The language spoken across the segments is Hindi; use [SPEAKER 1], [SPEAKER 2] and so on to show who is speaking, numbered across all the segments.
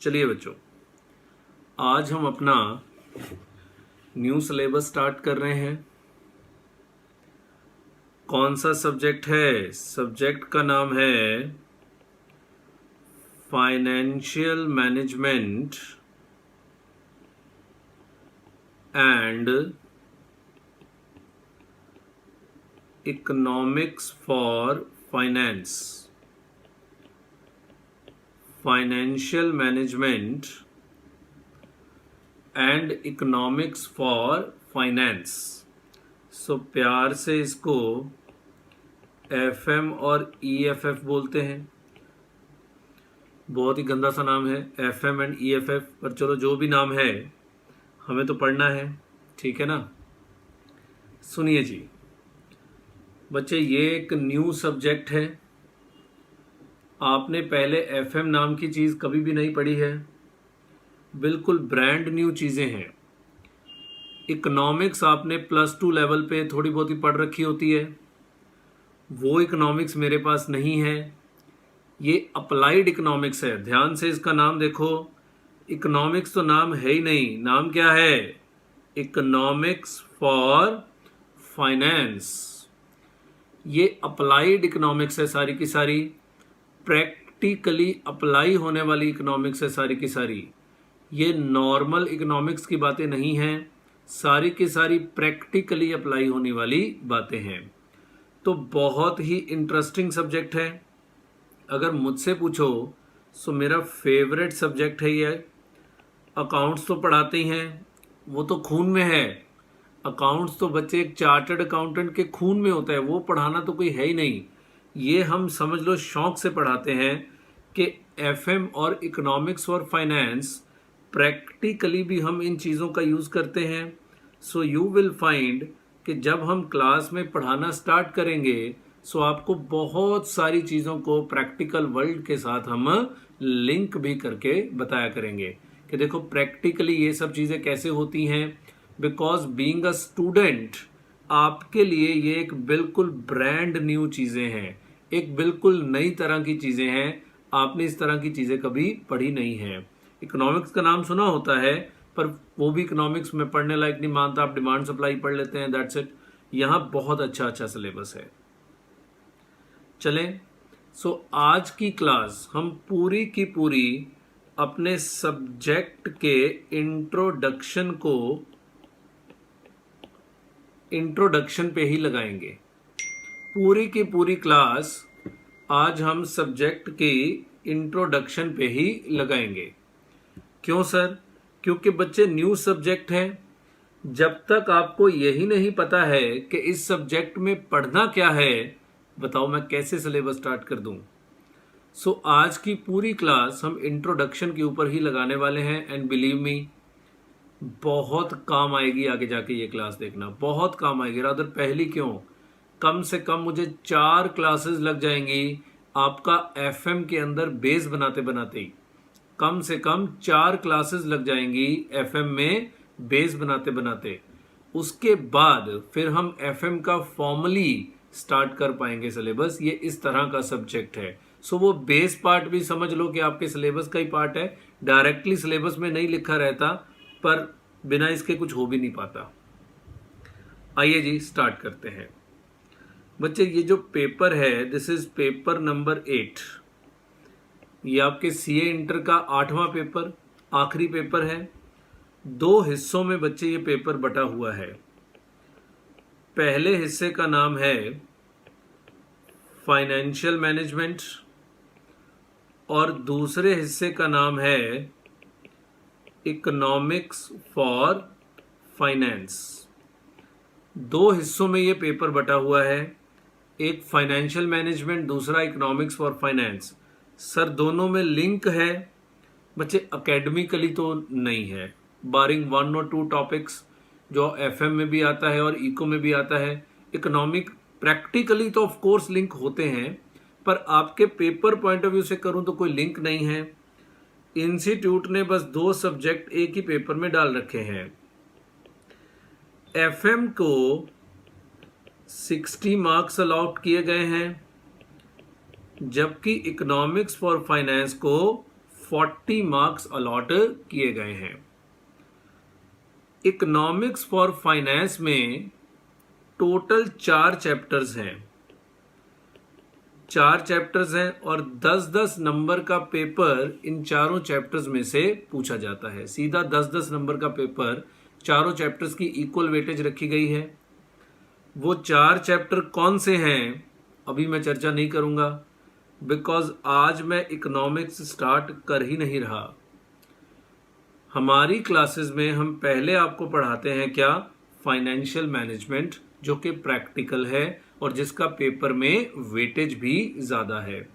[SPEAKER 1] चलिए बच्चों, आज हम अपना न्यू सिलेबस स्टार्ट कर रहे हैं। कौन सा सब्जेक्ट है? सब्जेक्ट का नाम है financial management and economics for finance. Financial management and economics for finance. So प्यार से इसको एफएम और ईएफएफ बोलते हैं। बहुत ही गंदा सा नाम है, एफएम एंड ईएफएफ, पर चलो जो भी नाम है हमें तो पढ़ना है, ठीक है ना। सुनिए जी बच्चे, ये एक न्यू सब्जेक्ट है। आपने पहले एफएम नाम की चीज़ कभी भी नहीं पढ़ी है, बिल्कुल ब्रांड न्यू चीज़ें हैं। इकोनॉमिक्स आपने +2 लेवल पे थोड़ी बहुत ही पढ़ रखी होती है, वो इकोनॉमिक्स मेरे पास नहीं है। ये अप्लाइड इकोनॉमिक्स है। ध्यान से इसका नाम देखो, इकोनॉमिक्स तो नाम है ही नहीं। नाम क्या है? Economics for finance. ये अप्लाइड इकोनॉमिक्स है सारी की सारी, प्रैक्टिकली अप्लाई होने वाली इकोनॉमिक्स है सारी की सारी। ये नॉर्मल इकोनॉमिक्स की बातें नहीं हैं, सारी की सारी प्रैक्टिकली अप्लाई होने वाली बातें हैं। तो बहुत ही इंटरेस्टिंग सब्जेक्ट है। अगर मुझसे पूछो तो मेरा फेवरेट सब्जेक्ट है ये। अकाउंट्स तो पढ़ाते ही हैं, वो तो खून में है। अकाउंट्स तो बच्चे एक चार्टर्ड अकाउंटेंट के खून में होता है, वो पढ़ाना तो कोई है ही नहीं। ये हम समझ लो शौक से पढ़ाते हैं कि एफएम और इकोनॉमिक्स और फाइनेंस प्रैक्टिकली भी हम इन चीज़ों का यूज़ करते हैं। सो यू विल फाइंड कि जब हम क्लास में पढ़ाना स्टार्ट करेंगे सो आपको बहुत सारी चीज़ों को प्रैक्टिकल वर्ल्ड के साथ हम लिंक भी करके बताया करेंगे कि देखो प्रैक्टिकली ये सब चीज़ें कैसे होती हैं। बिकॉज बीइंग अ स्टूडेंट आपके लिए ये एक बिल्कुल ब्रांड न्यू चीज़ें हैं, एक बिल्कुल नई तरह की चीज़ें हैं। आपने इस तरह की चीज़ें कभी पढ़ी नहीं हैं। इकोनॉमिक्स का नाम सुना होता है, पर वो भी इकोनॉमिक्स में पढ़ने लायक नहीं मानता। आप डिमांड सप्लाई पढ़ लेते हैं, दैट्स इट। यहाँ बहुत अच्छा सिलेबस है। चलें, सो आज की क्लास हम पूरी की पूरी अपने सब्जेक्ट के इंट्रोडक्शन पे ही लगाएंगे। पूरी की पूरी क्लास आज हम सब्जेक्ट की इंट्रोडक्शन पे ही लगाएंगे। क्यों सर? क्योंकि बच्चे न्यू सब्जेक्ट है। जब तक आपको यही नहीं पता है कि इस सब्जेक्ट में पढ़ना क्या है, बताओ मैं कैसे सिलेबस स्टार्ट कर दूं। सो आज की पूरी क्लास हम इंट्रोडक्शन के ऊपर ही लगाने वाले हैं। एंड बिलीव मी, बहुत काम आएगी आगे जाके ये क्लास, देखना बहुत काम आएगी। रादर पहली क्यों, कम से कम मुझे 4 क्लासेस लग जाएंगी आपका एफएम के अंदर बेस बनाते बनाते ही। कम से कम 4 क्लासेस लग जाएंगी एफएम में बेस बनाते बनाते। उसके बाद फिर हम एफएम का फॉर्मली स्टार्ट कर पाएंगे सिलेबस। ये इस तरह का सब्जेक्ट है। सो वो बेस पार्ट भी समझ लो कि आपके सिलेबस का ही पार्ट है। डायरेक्टली सिलेबस में नहीं लिखा रहता, पर बिना इसके कुछ हो भी नहीं पाता। आइए जी स्टार्ट करते हैं। बच्चे ये जो पेपर है, दिस इज पेपर नंबर 8। ये आपके सीए इंटर का 8वां पेपर, आखिरी पेपर है। 2 हिस्सों में बच्चे ये पेपर बटा हुआ है। पहले हिस्से का नाम है फाइनेंशियल मैनेजमेंट और दूसरे हिस्से का नाम है इकोनॉमिक्स फॉर फाइनेंस। 2 हिस्सों में ये पेपर बटा हुआ है, एक फाइनेंशियल मैनेजमेंट, दूसरा इकोनॉमिक्स फॉर फाइनेंस। सर दोनों में लिंक है बच्चे, एकेडमिकली तो नहीं है, बारिंग 1 और 2 टॉपिक्स जो एफएम में भी आता है और इको में भी आता है। इकोनॉमिक प्रैक्टिकली तो ऑफ कोर्स लिंक होते हैं, पर आपके पेपर पॉइंट ऑफ व्यू से करूं तो कोई लिंक नहीं है। इंस्टीट्यूट ने बस 2 सब्जेक्ट एक ही पेपर में डाल रखे हैं। एफएम को 60 मार्क्स अलॉट किए गए हैं, जबकि इकोनॉमिक्स फॉर फाइनेंस को 40 मार्क्स अलॉट किए गए हैं। इकोनॉमिक्स फॉर फाइनेंस में टोटल 4 चैप्टर्स हैं, 4 चैप्टर्स हैं और 10-10 नंबर का पेपर इन चारों चैप्टर्स में से पूछा जाता है। सीधा 10-10 नंबर का पेपर, चारों चैप्टर्स की इक्वल वेटेज रखी गई है। वो 4 चैप्टर कौन से हैं अभी मैं चर्चा नहीं करूंगा, बिकॉज आज मैं इकोनॉमिक्स स्टार्ट कर ही नहीं रहा। हमारी क्लासेस में हम पहले आपको पढ़ाते हैं क्या, फाइनेंशियल मैनेजमेंट, जो कि प्रैक्टिकल है और जिसका पेपर में वेटेज भी ज़्यादा है।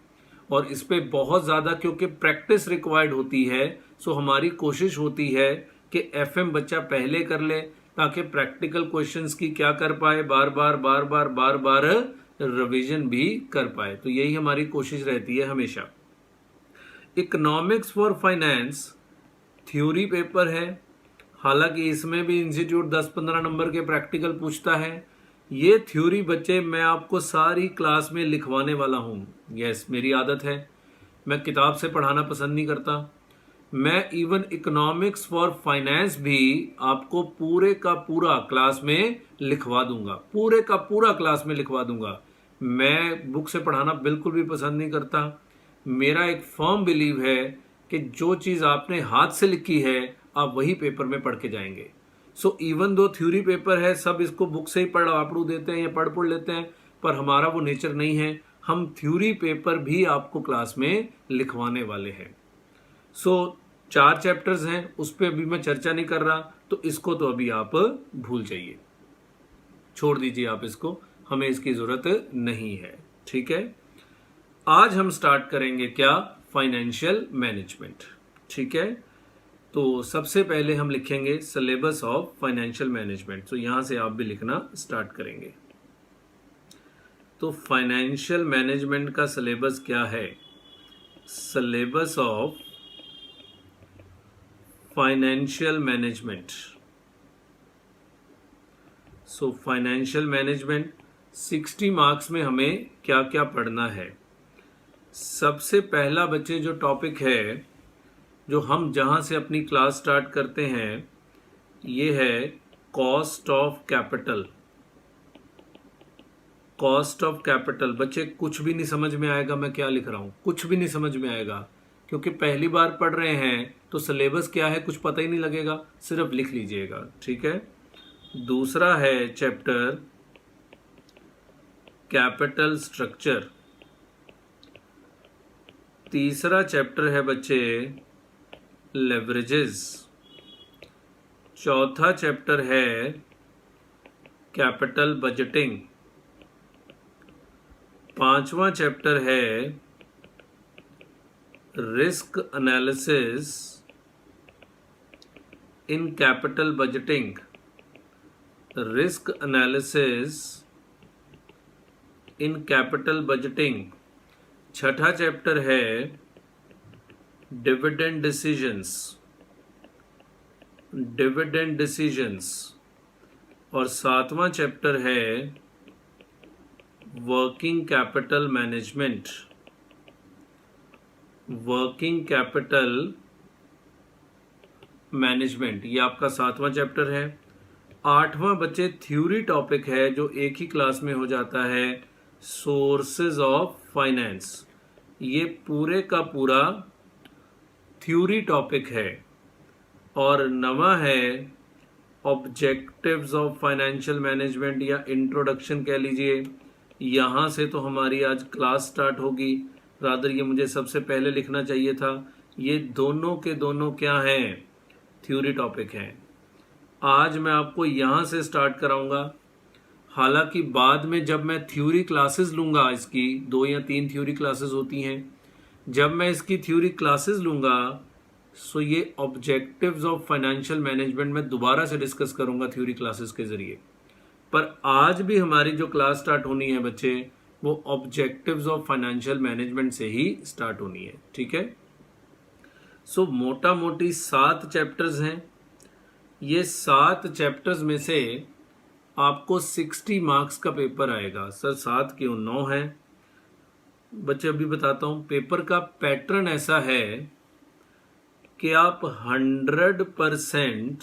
[SPEAKER 1] और इस पे बहुत ज़्यादा क्योंकि प्रैक्टिस रिक्वायर्ड होती है, सो हमारी कोशिश होती है कि एफएम बच्चा पहले कर ले ताकि प्रैक्टिकल क्वेश्चंस की क्या कर पाए, बार बार रिवीजन भी कर पाए। तो यही हमारी कोशिश रहती है हमेशा। Economics for finance theory paper है, हालांकि इसमें भी इंस्टीट्यूट 10-15 नंबर के प्रैक्टिकल पूछता है। ये थ्योरी बच्चे मैं आपको सारी क्लास में लिखवाने वाला हूँ। यस, मेरी आदत है, मैं किताब से पढ़ाना पसंद नहीं करता। मैं इवन इकोनॉमिक्स फॉर फाइनेंस भी आपको पूरे का पूरा क्लास में लिखवा दूंगा, पूरे का पूरा क्लास में लिखवा दूंगा। मैं बुक से पढ़ाना बिल्कुल भी पसंद नहीं करता। मेरा एक फर्म बिलीव है कि जो चीज़ आपने हाथ से लिखी है आप वही पेपर में पढ़ के जाएंगे। So even though theory paper है, सब इसको बुक से ही पढ़ देते हैं या पढ़ लेते हैं, पर हमारा वो नेचर नहीं है। हम थ्योरी पेपर भी आपको क्लास में लिखवाने वाले हैं। सो 4 चैप्टर्स हैं, उस पर अभी मैं चर्चा नहीं कर रहा, तो इसको तो अभी आप भूल जाइए, छोड़ दीजिए आप इसको, हमें इसकी जरूरत नहीं है। ठीक है, आज हम स्टार्ट करेंगे क्या, फाइनेंशियल मैनेजमेंट। ठीक है, तो सबसे पहले हम लिखेंगे सिलेबस ऑफ फाइनेंशियल मैनेजमेंट। तो यहां से आप भी लिखना स्टार्ट करेंगे। तो फाइनेंशियल मैनेजमेंट का सिलेबस क्या है, syllabus of financial management. So financial management 60 marks में हमें क्या क्या पढ़ना है। सबसे पहला बच्चे जो टॉपिक है, जो हम जहां से अपनी क्लास स्टार्ट करते हैं, ये है cost of capital. Cost of capital बच्चे कुछ भी नहीं समझ में आएगा मैं क्या लिख रहा हूं, कुछ भी नहीं समझ में आएगा, क्योंकि पहली बार पढ़ रहे हैं तो सिलेबस क्या है कुछ पता ही नहीं लगेगा, सिर्फ लिख लीजिएगा। ठीक है, दूसरा है चैप्टर कैपिटल स्ट्रक्चर। तीसरा चैप्टर है बच्चे लेवरेजेस। चौथा चैप्टर है कैपिटल बजटिंग। पांचवा चैप्टर है risk analysis in capital budgeting. Risk analysis in capital budgeting. छठा चैप्टर है डिविडेंड डिसीजंस। Dividend decisions. और सातवां चैप्टर है working capital management. Working capital management, ये आपका सातवां चैप्टर है। आठवां बच्चे थ्योरी टॉपिक है जो एक ही क्लास में हो जाता है, सोर्सेज ऑफ फाइनेंस। ये पूरे का पूरा थ्योरी टॉपिक है। और नवा है ऑब्जेक्टिव्स ऑफ फाइनेंशियल मैनेजमेंट या इंट्रोडक्शन कह लीजिए। यहाँ से तो हमारी आज क्लास स्टार्ट होगी, रादर ये मुझे सबसे पहले लिखना चाहिए था। ये दोनों के दोनों क्या हैं, थ्योरी टॉपिक हैं। आज मैं आपको यहाँ से स्टार्ट कराऊंगा, हालांकि बाद में जब मैं थ्योरी क्लासेस लूंगा, इसकी 2 या 3 थ्योरी क्लासेस होती हैं, जब मैं इसकी थ्योरी क्लासेस लूंगा सो ये ऑब्जेक्टिव्स ऑफ फाइनेंशियल मैनेजमेंट में दोबारा से डिस्कस करूंगा थ्योरी क्लासेस के जरिए। पर आज भी हमारी जो क्लास स्टार्ट होनी है बच्चे, वो ऑब्जेक्टिव्स ऑफ फाइनेंशियल मैनेजमेंट से ही स्टार्ट होनी है। ठीक है, सो मोटा मोटी 7 चैप्टर्स हैं। ये 7 चैप्टर्स में से आपको 60 मार्क्स का पेपर आएगा। सर 7 क्यों, 9 है बच्चे। अभी बताता हूं, पेपर का पैटर्न ऐसा है कि आप 100%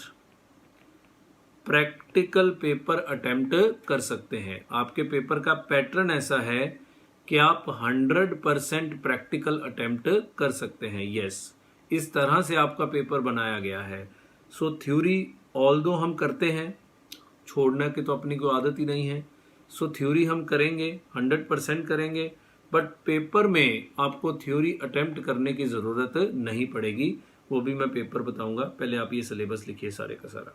[SPEAKER 1] प्रैक्टिकल पेपर अटेम्प्ट कर सकते हैं। आपके पेपर का पैटर्न ऐसा है कि आप 100% प्रैक्टिकल अटेम्प्ट कर सकते हैं। यस, इस तरह से आपका पेपर बनाया गया है। सो थ्योरी ऑल्दो हम करते हैं, छोड़ने की तो अपनी कोई आदत ही नहीं है। सो थ्योरी हम करेंगे, 100% करेंगे, बट पेपर में आपको थ्योरी अटेम्प्ट करने की ज़रूरत नहीं पड़ेगी। वो भी मैं पेपर बताऊंगा। पहले आप ये सिलेबस लिखिए सारे का सारा।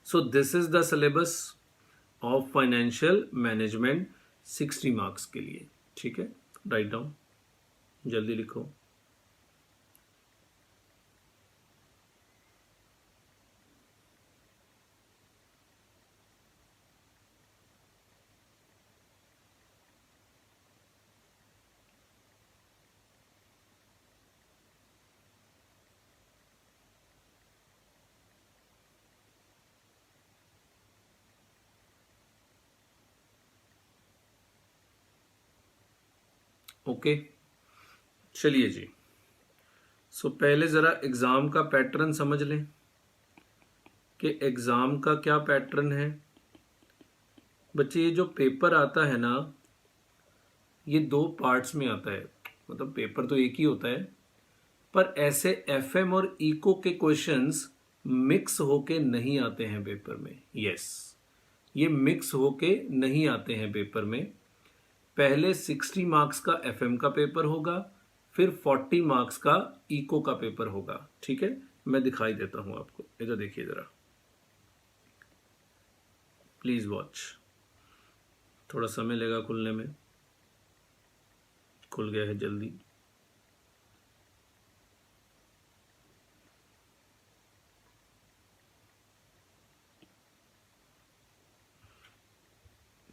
[SPEAKER 1] So this is the syllabus of financial management 60 marks के लिए। ठीक है, राइट डाउन, जल्दी लिखो। ओके, चलिए जी। सो पहले ज़रा एग्ज़ाम का पैटर्न समझ लें कि एग्ज़ाम का क्या पैटर्न है। बच्चे, ये जो पेपर आता है ना, ये 2 पार्ट्स में आता है। मतलब पेपर तो एक ही होता है, पर ऐसे एफएम और इको के क्वेश्चंस मिक्स होके नहीं आते हैं पेपर में। यस, ये मिक्स होके नहीं आते हैं पेपर में। पहले 60 मार्क्स का एफएम का पेपर होगा, फिर 40 मार्क्स का इको का पेपर होगा। ठीक है, मैं दिखाई देता हूं आपको, इधर देखिए जरा, प्लीज वॉच। थोड़ा समय लेगा खुलने में। खुल गया है, जल्दी।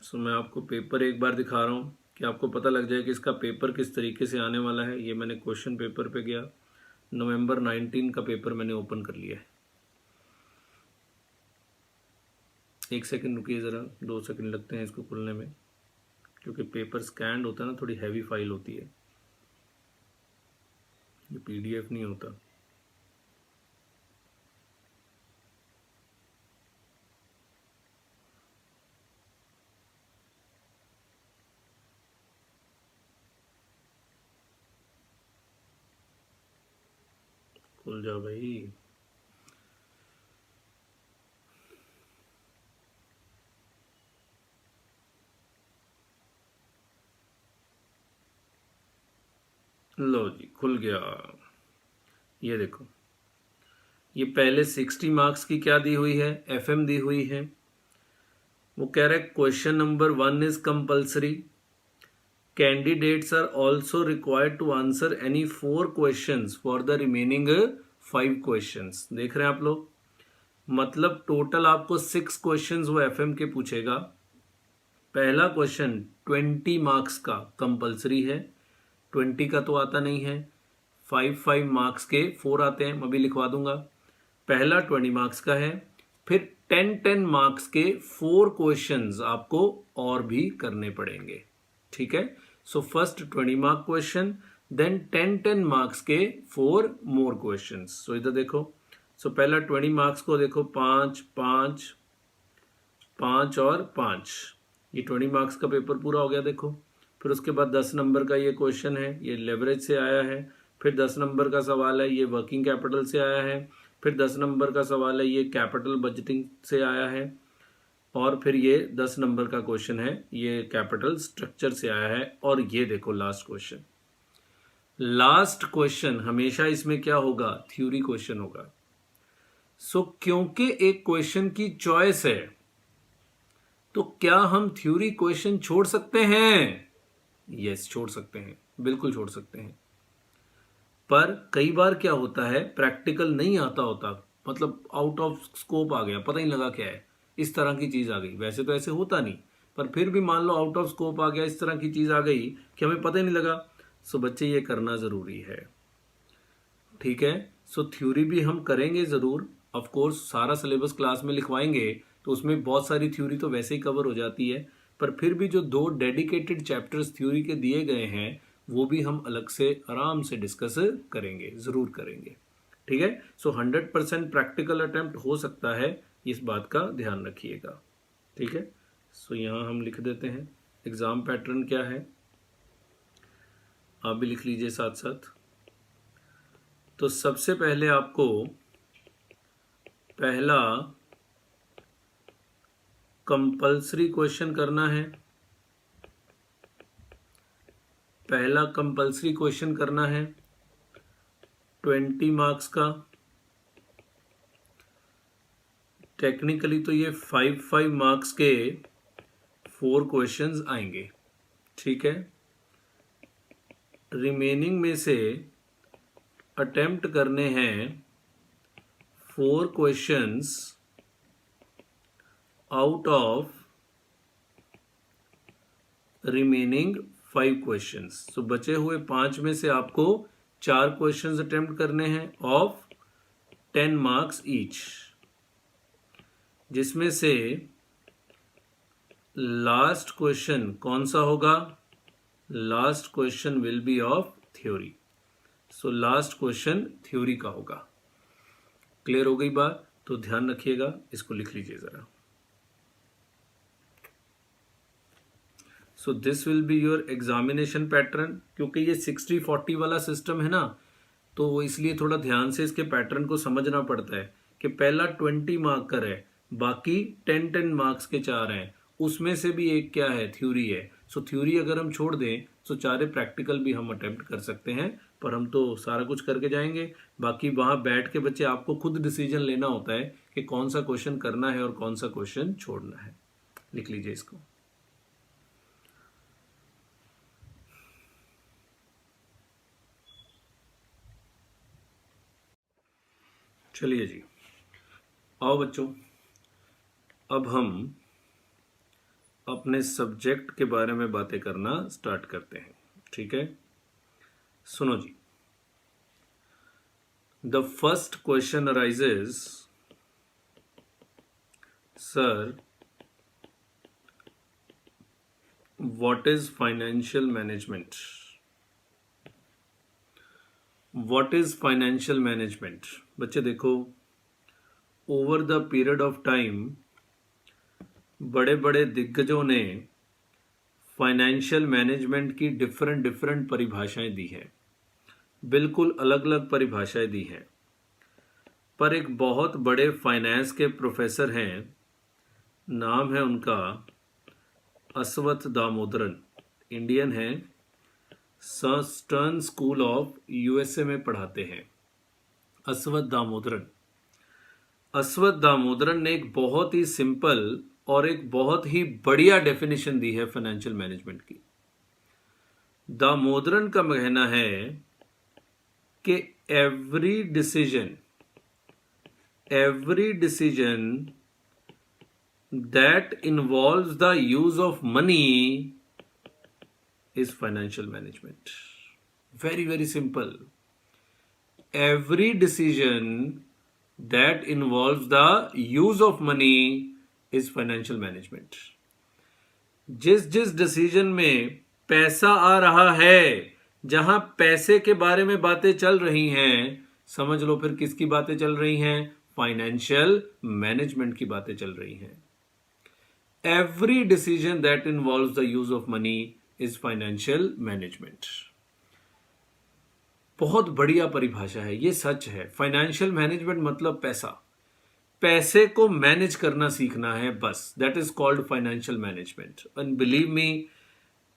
[SPEAKER 1] सो मैं आपको पेपर एक बार दिखा रहा हूँ कि आपको पता लग जाए कि इसका पेपर किस तरीके से आने वाला है। ये मैंने क्वेश्चन पेपर पे गया, नवंबर 19 का पेपर मैंने ओपन कर लिया है। 1 सेकंड रुकिए ज़रा, 2 सेकंड लगते हैं इसको खुलने में, क्योंकि पेपर स्कैंड होता है ना, थोड़ी हैवी फाइल होती है, ये पीडीएफ नहीं होता। खुल जाओ भाई। लो जी, खुल गया। ये देखो, ये पहले 60 मार्क्स की क्या दी हुई है, एफएम दी हुई है। वो कह रहा है question number 1 is compulsory, candidates are also required to answer any 4 questions for the remaining 5 questions. देख रहे हैं आप लोग, मतलब टोटल आपको 6 क्वेश्चंस वो एफएम के पूछेगा। पहला क्वेश्चन 20 मार्क्स का कंपल्सरी है, 20 का तो आता नहीं है, 5 मार्क्स के 4 आते हैं, मैं भी लिखवा दूंगा। पहला 20 मार्क्स का है, फिर 10 मार्क्स के 4 क्वेश्चंस आपको और भी करने पड़ेंगे। ठीक है, so first 20 mark question, then 10 marks के 4 मोर क्वेश्चंस। सो इधर देखो, सो पहला 20 मार्क्स को देखो, 5 5 5 और 5, ये 20 मार्क्स का पेपर पूरा हो गया। देखो, फिर उसके बाद 10 नंबर का ये क्वेश्चन है, ये लेवरेज से आया है। फिर 10 नंबर का सवाल है, ये वर्किंग कैपिटल से आया है। फिर 10 नंबर का सवाल है, ये कैपिटल बजटिंग से आया है। और फिर ये 10 नंबर का क्वेश्चन है, ये कैपिटल स्ट्रक्चर से आया है। और ये देखो लास्ट क्वेश्चन, लास्ट क्वेश्चन हमेशा इसमें क्या होगा, थ्योरी क्वेश्चन होगा। सो क्योंकि एक क्वेश्चन की चॉइस है, तो क्या हम थ्योरी क्वेश्चन छोड़ सकते हैं? यस, छोड़ सकते हैं, बिल्कुल छोड़ सकते हैं। पर कई बार क्या होता है, प्रैक्टिकल नहीं आता होता, मतलब आउट ऑफ स्कोप आ गया, पता ही लगा क्या है, इस तरह की चीज आ गई। वैसे तो ऐसे होता नहीं, पर फिर भी मान लो आउट ऑफ स्कोप आ गया, इस तरह की चीज आ गई कि हमें पता ही नहीं लगा। सो बच्चे, ये करना जरूरी है। ठीक है, सो थ्योरी भी हम करेंगे जरूर, ऑफ कोर्स सारा सिलेबस क्लास में लिखवाएंगे, तो उसमें बहुत सारी थ्योरी तो वैसे ही कवर हो जाती है, पर फिर भी जो 2 डेडिकेटेड चैप्टर्स थ्योरी के दिए गए हैं, वो भी हम अलग से आराम से डिस्कस करेंगे, जरूर करेंगे। ठीक है। सो 100% प्रैक्टिकल अटेम्प्ट हो सकता है, इस बात का ध्यान रखिएगा, ठीक है। सो यहाँ हम लिख देते हैं एग्जाम पैटर्न क्या है, आप भी लिख लीजिए साथ साथ। तो सबसे पहले आपको पहला कंपल्सरी क्वेश्चन करना है, पहला कंपल्सरी क्वेश्चन करना है 20 मार्क्स का। टेक्निकली तो ये 5 मार्क्स के 4 क्वेश्चंस आएंगे, ठीक है। रिमेनिंग में से अटेम्प्ट करने हैं 4 questions out of remaining 5 questions. तो बचे हुए 5 में से आपको 4 क्वेश्चंस अटेम्प्ट करने हैं ऑफ 10 मार्क्स ईच, जिसमें से लास्ट क्वेश्चन कौन सा होगा? Last question will be of theory. So last question theory का होगा। क्लियर हो गई बात? तो ध्यान रखिएगा, इसको लिख लीजिए जरा। So this will be your examination pattern. क्योंकि ये 60-40 वाला सिस्टम है ना, तो वो इसलिए थोड़ा ध्यान से इसके पैटर्न को समझना पड़ता है कि पहला 20 मार्क का है, बाकी 10 मार्क्स के 4 हैं, उसमें से भी एक क्या है? थ्योरी है। सो थ्योरी अगर हम छोड़ दें तो 4 प्रैक्टिकल भी हम अटेम्प्ट कर सकते हैं, पर हम तो सारा कुछ करके जाएंगे। बाकी वहां बैठ के बच्चे आपको खुद डिसीजन लेना होता है कि कौन सा क्वेश्चन करना है और कौन सा क्वेश्चन छोड़ना है। लिख लीजिए इसको। चलिए जी, आओ बच्चों, अब हम अपने सब्जेक्ट के बारे में बातें करना स्टार्ट करते हैं, ठीक है। सुनो जी, the first question arises, sir what is financial management? What is financial management? बच्चे देखो, over the period of time बड़े बड़े दिग्गजों ने फाइनेंशियल मैनेजमेंट की डिफरेंट परिभाषाएं दी हैं, बिल्कुल अलग अलग परिभाषाएं दी हैं। पर एक बहुत बड़े फाइनेंस के प्रोफेसर हैं, नाम है उनका अस्वथ दामोदरन, इंडियन हैं, स्टर्न स्कूल ऑफ यूएसए में पढ़ाते हैं। अस्वथ दामोदरन ने एक बहुत ही सिंपल और एक बहुत ही बढ़िया डेफिनेशन दी है फाइनेंशियल मैनेजमेंट की। दामोदरन का कहना है कि every decision that involves the use of money is financial management. Very simple. Every decision that involves the use of money is financial management. जिस डिसीजन में पैसा आ रहा है, जहां पैसे के बारे में बातें चल रही हैं, समझ लो फिर किसकी बातें चल रही हैं? फाइनेंशियल मैनेजमेंट की बातें चल रही हैं। Every decision that involves the use of money is financial management. बहुत बढ़िया परिभाषा है, ये सच है। फाइनेंशियल मैनेजमेंट मतलब पैसे को मैनेज करना सीखना है, बस। That is called financial management. And believe me,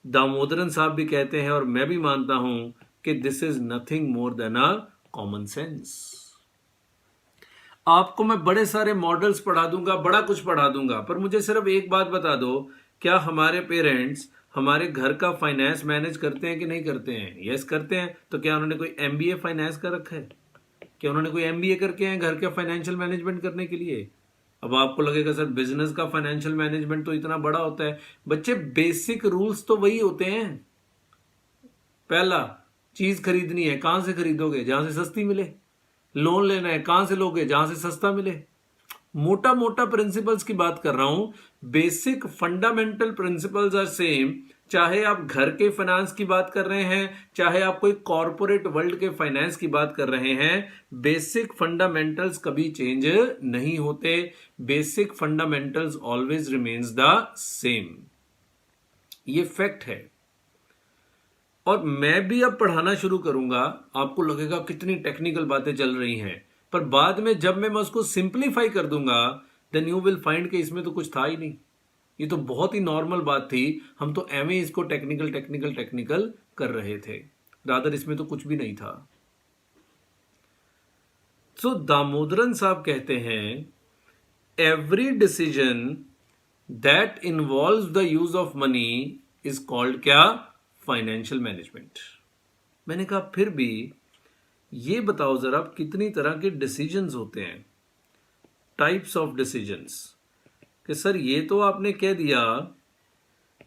[SPEAKER 1] Damodaran साहब भी कहते हैं और मैं भी मानता हूं कि this is nothing more than a common sense. आपको मैं बड़े सारे मॉडल्स पढ़ा दूंगा, बड़ा कुछ पढ़ा दूंगा, पर मुझे सिर्फ एक बात बता दो, क्या हमारे पेरेंट्स हमारे घर का फाइनेंस मैनेज करते हैं कि नहीं करते हैं? यस करते हैं। तो क्या उन्होंने कोई एमबीए फाइनेंस कर रखा है? क्या उन्होंने कोई एमबीए करके हैं घर के फाइनेंशियल मैनेजमेंट करने के लिए? अब आपको लगेगा सर बिजनेस का फाइनेंशियल मैनेजमेंट तो इतना बड़ा होता है। बच्चे, बेसिक रूल्स तो वही होते हैं। पहला, चीज खरीदनी है, कहां से खरीदोगे? जहां से सस्ती मिले। लोन लेना है, कहां से लोगे? जहां से सस्ता मिले। मोटा प्रिंसिपल्स की बात कर रहा हूं। Basic fundamental principles are same, चाहे आप घर के फाइनेंस की बात कर रहे हैं, चाहे आप कोई कॉरपोरेट वर्ल्ड के फाइनेंस की बात कर रहे हैं, बेसिक फंडामेंटल्स कभी चेंज नहीं होते। Basic fundamentals always remains the same. ये फैक्ट है। और मैं भी अब पढ़ाना शुरू करूंगा, आपको लगेगा कितनी टेक्निकल बातें चल रही हैं, पर बाद में जब मैं उसको सिंप्लीफाई कर दूंगा, देन यू विल फाइंड कि इसमें तो कुछ था ही नहीं, ये तो बहुत ही नॉर्मल बात थी, हम तो एवं इसको टेक्निकल टेक्निकल टेक्निकल कर रहे थे, रादर इसमें तो कुछ भी नहीं था। सो दामोदरन साहब कहते हैं, every decision that involves the use of money is called क्या? Financial management. मैंने कहा फिर भी ये बताओ जरा, कितनी तरह के डिसीजंस होते हैं, टाइप्स ऑफ डिसीजंस। कि सर ये तो आपने कह दिया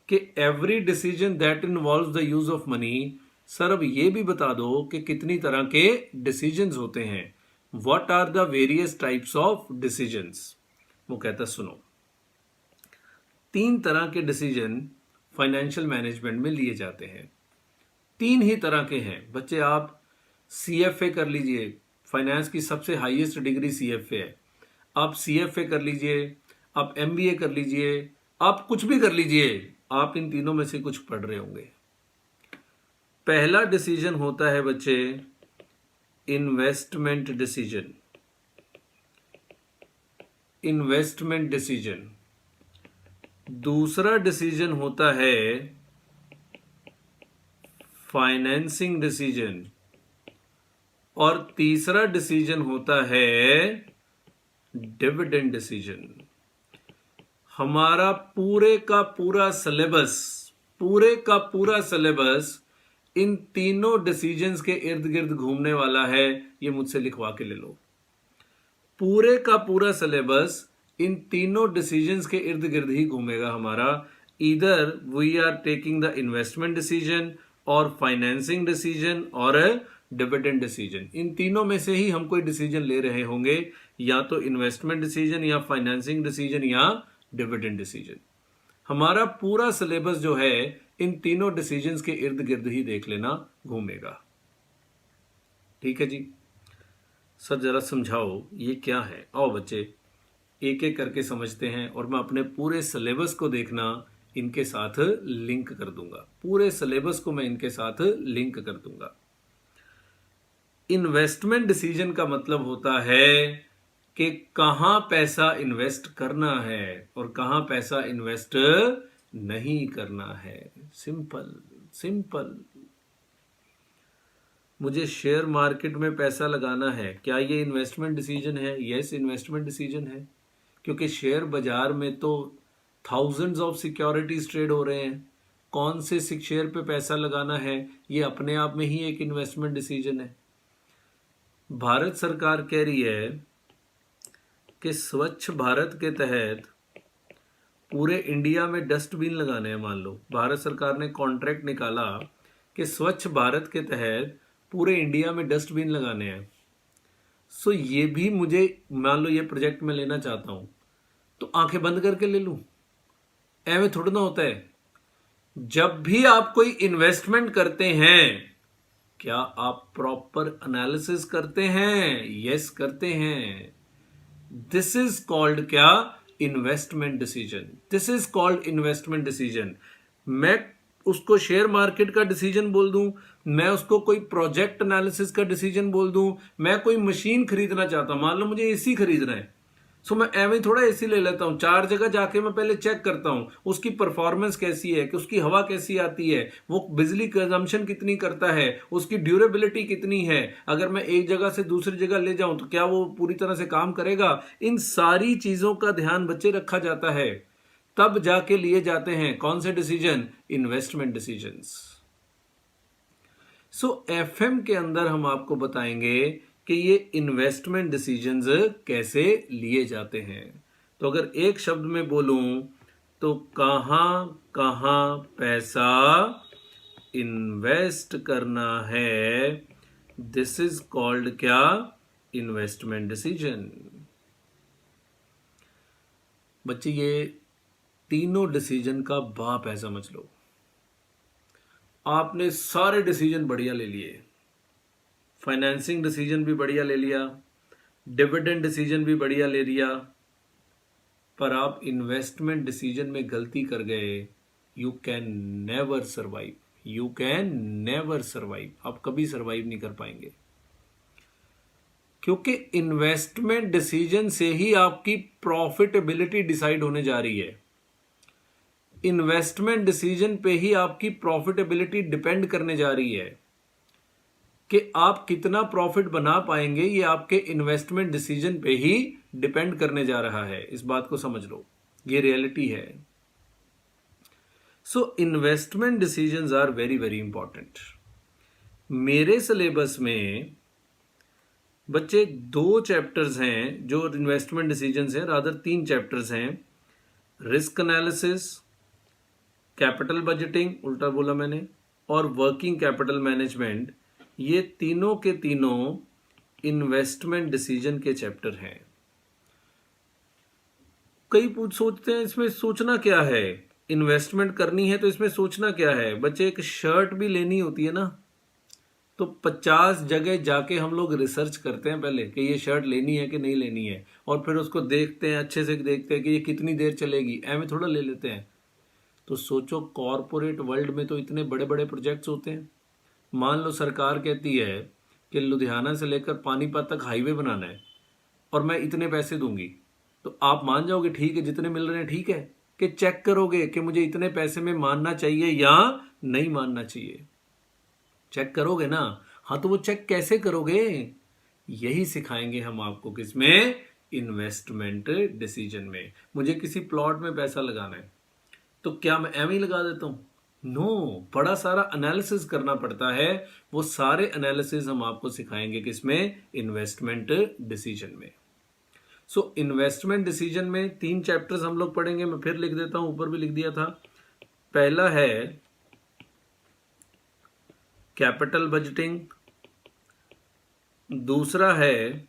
[SPEAKER 1] कि every decision that involves the use of money, sir अब ये भी बता दो कि कितनी तरह के डिसीजंस होते हैं, what are the various types of decisions. वो कहता सुनो, 3 तरह के डिसीजन फाइनेंशियल मैनेजमेंट में लिए जाते हैं। 3 ही तरह के हैं बच्चे। आप CFA कर लीजिए, फाइनेंस की सबसे हाईएस्ट डिग्री CFA है, आप CFA कर लीजिए, आप MBA कर लीजिए, आप कुछ भी कर लीजिए, आप इन तीनों में से कुछ पढ़ रहे होंगे। पहला डिसीजन होता है बच्चे इन्वेस्टमेंट डिसीजन। Investment decision. दूसरा डिसीजन होता है फाइनेंसिंग डिसीजन, और तीसरा डिसीजन होता है डिविडेंड डिसीजन। हमारा पूरे का पूरा सिलेबस इन तीनों डिसीजंस के इर्द गिर्द घूमने वाला है। ये मुझसे लिखवा के ले लो, पूरे का पूरा सिलेबस इन तीनों डिसीजंस के इर्द गिर्द ही घूमेगा हमारा। इधर we are taking the investment decision और फाइनेंसिंग डिसीजन और डिविडेंड डिसीजन। इन तीनों में से ही हम कोई डिसीजन ले रहे होंगे, या तो इन्वेस्टमेंट डिसीजन या फाइनेंसिंग डिसीजन या डिविडेंड डिसीजन। हमारा पूरा सिलेबस जो है इन तीनों डिसीजंस के इर्द गिर्द ही देख लेना घूमेगा। ठीक है जी। सर जरा समझाओ ये क्या है। आओ बच्चे एक एक करके समझते हैं, और मैं अपने पूरे सिलेबस को देखना इनके साथ लिंक कर दूंगा। पूरे सिलेबस को मैं इनके साथ लिंक कर दूंगा। इन्वेस्टमेंट डिसीजन का मतलब होता है कि कहां पैसा इन्वेस्ट करना है और कहां पैसा इन्वेस्ट नहीं करना है। सिंपल। मुझे शेयर मार्केट में पैसा लगाना है, क्या ये इन्वेस्टमेंट डिसीजन है? यस, इन्वेस्टमेंट डिसीजन है, क्योंकि शेयर बाजार में तो थाउजेंड्स ऑफ सिक्योरिटीज ट्रेड हो रहे हैं। कौन से शेयर पे पैसा लगाना है, ये अपने आप में ही एक इन्वेस्टमेंट डिसीजन है। भारत सरकार कह रही है कि स्वच्छ भारत के तहत पूरे इंडिया में डस्टबिन लगाने हैं। मान लो भारत सरकार ने कॉन्ट्रैक्ट निकाला कि स्वच्छ भारत के तहत पूरे इंडिया में डस्टबिन लगाने हैं। सो ये भी मुझे, मान लो ये प्रोजेक्ट में लेना चाहता हूं, तो आंखें बंद करके ले लूं? ऐਵੇਂ थोड़ा ना होता है। जब भी आप कोई इन्वेस्टमेंट करते हैं, क्या आप प्रॉपर एनालिसिस करते हैं? यस, करते हैं। दिस इज कॉल्ड क्या? Investment decision. This is called investment decision. मैं उसको शेयर मार्केट का डिसीजन बोल दूं, मैं उसको कोई प्रोजेक्ट एनालिसिस का डिसीजन बोल दूं, मैं कोई मशीन खरीदना चाहता हूं, मान लो मुझे एसी खरीदना है, सो मैं एवं थोड़ा एसी ले लेता हूं। 4 जगह जाके मैं पहले चेक करता हूं उसकी परफॉर्मेंस कैसी है, कि उसकी हवा कैसी आती है, वो बिजली कंजम्पशन कितनी करता है, उसकी ड्यूरेबिलिटी कितनी है, अगर मैं एक जगह से दूसरी जगह ले जाऊं तो क्या वो पूरी तरह से काम करेगा। इन सारी चीजों का ध्यान बच्चे रखा जाता है, तब जाके लिए जाते हैं कौन से decision? Investment decisions. So FM के अंदर हम आपको बताएंगे कि ये इन्वेस्टमेंट डिसीजंस कैसे लिए जाते हैं। तो अगर एक शब्द में बोलूं तो कहां कहां पैसा इन्वेस्ट करना है, दिस इज कॉल्ड क्या? Investment decision. बच्चे ये तीनों डिसीजन का बाप है, समझ लो। आपने सारे डिसीजन बढ़िया ले लिए, फाइनेंसिंग डिसीजन भी बढ़िया ले लिया, डिविडेंड डिसीजन भी बढ़िया ले लिया, पर आप इन्वेस्टमेंट डिसीजन में गलती कर गए, you can never survive, you can never survive, आप कभी सर्वाइव नहीं कर पाएंगे। क्योंकि इन्वेस्टमेंट डिसीजन से ही आपकी प्रॉफिटेबिलिटी डिसाइड होने जा रही है, इन्वेस्टमेंट डिसीजन पे ही आपकी प्रॉफिटेबिलिटी डिपेंड करने जा रही है कि आप कितना प्रॉफिट बना पाएंगे, ये आपके इन्वेस्टमेंट डिसीजन पे ही डिपेंड करने जा रहा है। इस बात को समझ लो, ये रियलिटी है। So investment decisions are very very important. मेरे सिलेबस में बच्चे 2 चैप्टर्स हैं जो इन्वेस्टमेंट डिसीजंस हैं, रादर 3 चैप्टर्स हैं। रिस्क एनालिसिस, कैपिटल बजटिंग, उल्टा बोला मैंने, और वर्किंग कैपिटल मैनेजमेंट, ये तीनों के तीनों इन्वेस्टमेंट डिसीजन के चैप्टर हैं। कई सोचते हैं इसमें सोचना क्या है, इन्वेस्टमेंट करनी है तो इसमें सोचना क्या है। बच्चे एक शर्ट भी लेनी होती है ना, तो 50 जगह जाके हम लोग रिसर्च करते हैं पहले कि ये शर्ट लेनी है कि नहीं लेनी है, और फिर उसको देखते हैं, अच्छे से देखते हैं कि ये कितनी देर चलेगी, ऐਵੇਂ थोड़ा ले लेते हैं। तो सोचो कॉरपोरेट वर्ल्ड में तो इतने बड़े बड़े प्रोजेक्ट्स होते हैं। मान लो सरकार कहती है कि लुधियाना से लेकर पानीपत तक हाईवे बनाना है और मैं इतने पैसे दूंगी, तो आप मान जाओगे ठीक है, जितने मिल रहे हैं ठीक है, कि चेक करोगे कि मुझे इतने पैसे में मानना चाहिए या नहीं मानना चाहिए? चेक करोगे ना। हाँ, तो वो चेक कैसे करोगे, यही सिखाएंगे हम आपको, किसमें? इन्वेस्टमेंट डिसीजन में। मुझे किसी प्लॉट में पैसा लगाना है तो क्या मैं एवं ही लगा देता हूं? नो, बड़ा सारा एनालिसिस करना पड़ता है। वो सारे एनालिसिस हम आपको सिखाएंगे किसमें? इन्वेस्टमेंट डिसीजन में। सो इन्वेस्टमेंट डिसीजन में 3 चैप्टर्स हम लोग पढ़ेंगे। मैं फिर लिख देता हूं, ऊपर भी लिख दिया था। पहला है कैपिटल बजटिंग, दूसरा है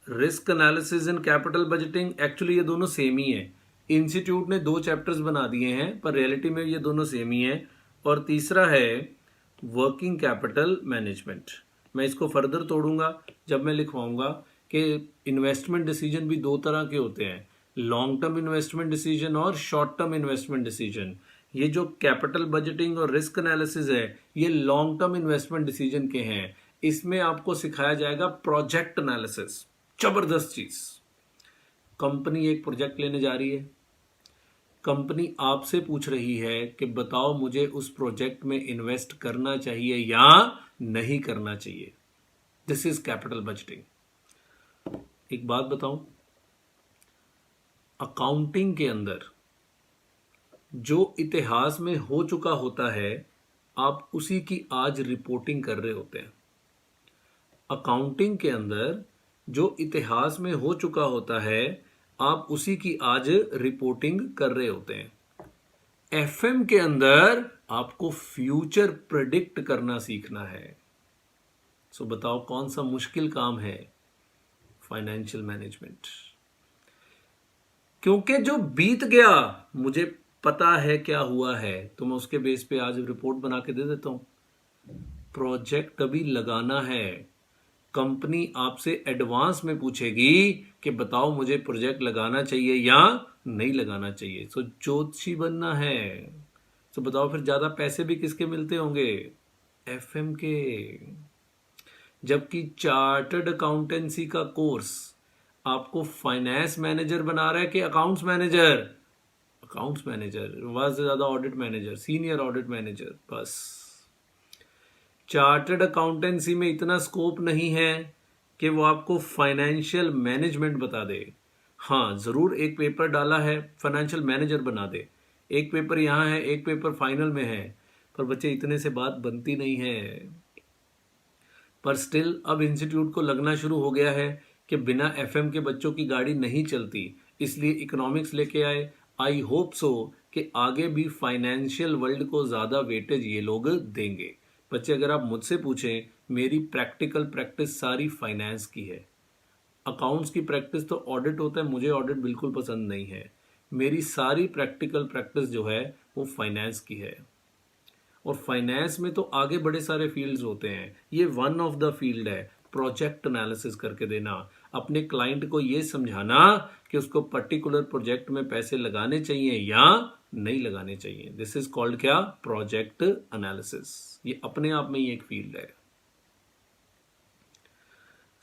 [SPEAKER 1] risk analysis in capital budgeting. Actually ये दोनों सेम ही है, इंस्टीट्यूट ने 2 चैप्टर्स बना दिए हैं, पर रियलिटी में ये दोनों सेम ही है। और तीसरा है वर्किंग कैपिटल मैनेजमेंट। मैं इसको फर्दर तोड़ूंगा जब मैं लिखवाऊंगा कि इन्वेस्टमेंट डिसीजन भी 2 तरह के होते हैं, लॉन्ग टर्म इन्वेस्टमेंट डिसीजन और शॉर्ट टर्म इन्वेस्टमेंट डिसीजन। ये जो कैपिटल बजटिंग और रिस्क एनालिसिस है, ये लॉन्ग टर्म इन्वेस्टमेंट डिसीजन के हैं। इसमें आपको सिखाया जाएगा प्रोजेक्ट एनालिसिस। जबरदस्त चीज। कंपनी एक प्रोजेक्ट लेने जा रही है, कंपनी आपसे पूछ रही है कि बताओ मुझे उस प्रोजेक्ट में इन्वेस्ट करना चाहिए या नहीं करना चाहिए। This is capital budgeting. एक बात बताऊं, अकाउंटिंग के अंदर जो इतिहास में हो चुका होता है, आप उसी की आज रिपोर्टिंग कर रहे होते हैं। अकाउंटिंग के अंदर जो इतिहास में हो चुका होता है, आप उसी की आज रिपोर्टिंग कर रहे होते हैं। एफएम के अंदर आपको फ्यूचर प्रेडिक्ट करना सीखना है। सो बताओ कौन सा मुश्किल काम है? Financial management. क्योंकि जो बीत गया मुझे पता है क्या हुआ है, तो मैं उसके बेस पे आज रिपोर्ट बना के दे देता हूं। प्रोजेक्ट अभी लगाना है, कंपनी आपसे एडवांस में पूछेगी कि बताओ मुझे प्रोजेक्ट लगाना चाहिए या नहीं लगाना चाहिए। सो ज्योतिषी बनना है। तो बताओ फिर ज्यादा पैसे भी किसके मिलते होंगे? एफएम के। जबकि चार्टर्ड अकाउंटेंसी का कोर्स आपको फाइनेंस मैनेजर बना रहा है कि अकाउंट्स मैनेजर? अकाउंट्स मैनेजर, वहां से ज्यादा audit manager, senior audit manager. बस चार्टर्ड अकाउंटेंसी में इतना स्कोप नहीं है कि वो आपको फाइनेंशियल मैनेजमेंट बता दे। हाँ, जरूर एक पेपर डाला है फाइनेंशियल मैनेजर बना दे, एक पेपर यहाँ है, एक पेपर फाइनल में है, पर बच्चे इतने से बात बनती नहीं है। पर स्टिल अब इंस्टीट्यूट को लगना शुरू हो गया है कि बिना एफएम के बच्चों की गाड़ी नहीं चलती, इसलिए इकोनॉमिक्स लेके आए। आई होप सो कि आगे भी फाइनेंशियल वर्ल्ड को ज्यादा वेटेज ये लोग देंगे। बच्चे अगर आप मुझसे पूछें, मेरी प्रैक्टिकल प्रैक्टिस सारी फाइनेंस की है। अकाउंट्स की प्रैक्टिस तो ऑडिट होता है, मुझे ऑडिट बिल्कुल पसंद नहीं है। मेरी सारी प्रैक्टिकल प्रैक्टिस जो है वो फाइनेंस की है। और फाइनेंस में तो आगे बड़े सारे फील्ड्स होते हैं, ये वन ऑफ द फील्ड है। प्रोजेक्ट एनालिसिस करके देना, अपने क्लाइंट को ये समझाना कि उसको पर्टिकुलर प्रोजेक्ट में पैसे लगाने चाहिए या नहीं लगाने चाहिए। दिस इज कॉल्ड क्या? Project analysis. ये अपने आप में ही एक फील्ड है।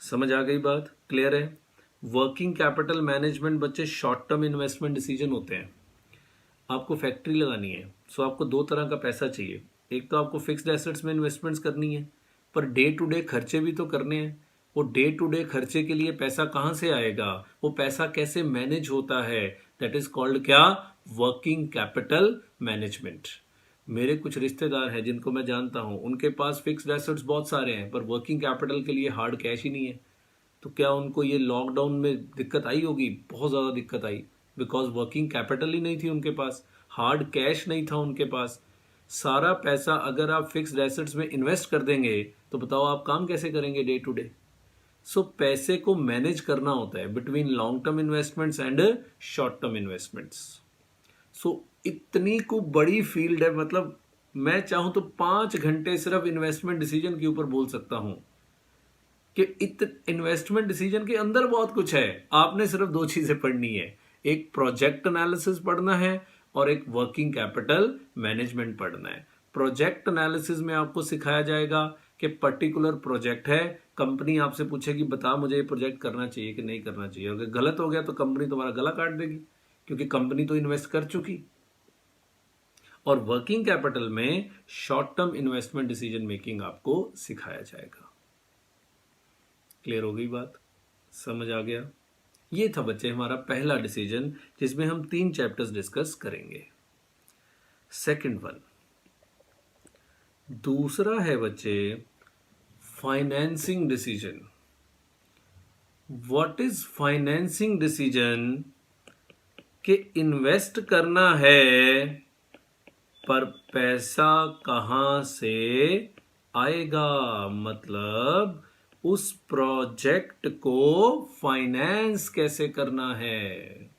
[SPEAKER 1] समझ आ गई बात? क्लियर है? वर्किंग कैपिटल मैनेजमेंट बच्चे शॉर्ट टर्म इन्वेस्टमेंट डिसीजन होते हैं। आपको फैक्ट्री लगानी है, सो आपको दो तरह का पैसा चाहिए। एक तो आपको फिक्स्ड एसेट्स में इन्वेस्टमेंट्स करनी है, पर डे टू डे खर्चे भी तो करने हैं। वो डे टू डे खर्चे के लिए पैसा कहाँ से आएगा, वो पैसा कैसे मैनेज होता है, दैट इज कॉल्ड क्या? Working capital management. मेरे कुछ रिश्तेदार हैं जिनको मैं जानता हूं, उनके पास फिक्स्ड एसेट्स बहुत सारे हैं पर वर्किंग कैपिटल के लिए हार्ड कैश ही नहीं है। तो क्या उनको ये लॉकडाउन में दिक्कत आई होगी? बहुत ज़्यादा दिक्कत आई, बिकॉज वर्किंग कैपिटल ही नहीं थी उनके पास, हार्ड कैश नहीं था उनके पास। सारा पैसा अगर आप फिक्स्ड एसेट्स में इन्वेस्ट कर देंगे तो बताओ आप काम कैसे करेंगे डे टू डे? सो पैसे को मैनेज करना होता है between long term investments and short term investments. So इतनी को बड़ी फील्ड है, मतलब मैं चाहूं तो 5 घंटे सिर्फ इन्वेस्टमेंट डिसीजन के ऊपर बोल सकता हूं कि इन्वेस्टमेंट डिसीजन के अंदर बहुत कुछ है। आपने सिर्फ 2 चीजें पढ़नी है, एक प्रोजेक्ट एनालिसिस पढ़ना है और एक वर्किंग कैपिटल मैनेजमेंट पढ़ना है। प्रोजेक्ट एनालिसिस में आपको सिखाया जाएगा कि पर्टिकुलर प्रोजेक्ट है, कंपनी आपसे पूछेगी बता मुझे ये प्रोजेक्ट करना चाहिए कि नहीं करना चाहिए। अगर गलत हो गया तो कंपनी तुम्हारा गला काट देगी, क्योंकि कंपनी तो इन्वेस्ट कर चुकी। और वर्किंग कैपिटल में short term investment decision making आपको सिखाया जाएगा। क्लियर हो गई बात? समझ आ गया? ये था बच्चे हमारा पहला डिसीजन, जिसमें हम 3 चैप्टर्स डिस्कस करेंगे। सेकंड वन, दूसरा है बच्चे financing decision. What is financing decision? कि इन्वेस्ट करना है पर पैसा कहां से आएगा, मतलब उस प्रोजेक्ट को फाइनेंस कैसे करना है,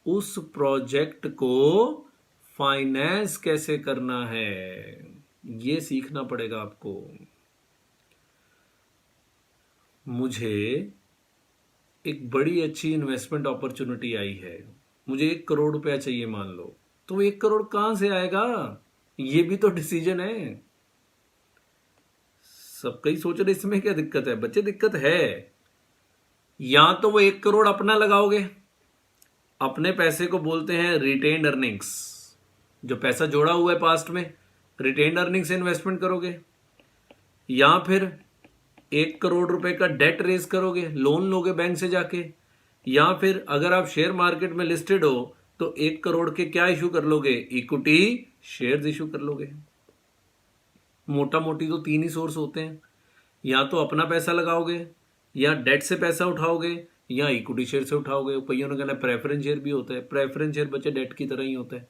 [SPEAKER 1] उस प्रोजेक्ट को फाइनेंस कैसे करना है, ये सीखना पड़ेगा आपको। मुझे एक बड़ी अच्छी इन्वेस्टमेंट अपॉर्चुनिटी आई है, मुझे 1 करोड़ रुपया चाहिए मान लो, तो 1 करोड़ कहां से आएगा? ये भी तो डिसीजन है। सब कई सोच रहे इसमें क्या दिक्कत है? बच्चे दिक्कत है। या तो वो 1 करोड़ अपना लगाओगे, अपने पैसे को बोलते हैं रिटेन्ड अर्निंग्स, जो पैसा जोड़ा हुआ है पास्ट में, रिटेन्ड अर्निंग्स से इन्वेस्टमेंट करोगे, या फिर 1 करोड़ रुपए का डेट रेज करोगे, लोन लोगे बैंक से जाके, या फिर अगर आप शेयर मार्केट में लिस्टेड हो तो 1 करोड़ के क्या इशू कर लोगे? इक्विटी शेयर्स इशू कर लोगे। मोटा मोटी तो 3 ही सोर्स होते हैं, या तो अपना पैसा लगाओगे, या डेट से पैसा उठाओगे, या इक्विटी शेयर से उठाओगे। कईयों ने कहना प्रेफरेंस शेयर भी होता है। प्रेफरेंस शेयर बच्चे डेट की तरह ही होता है,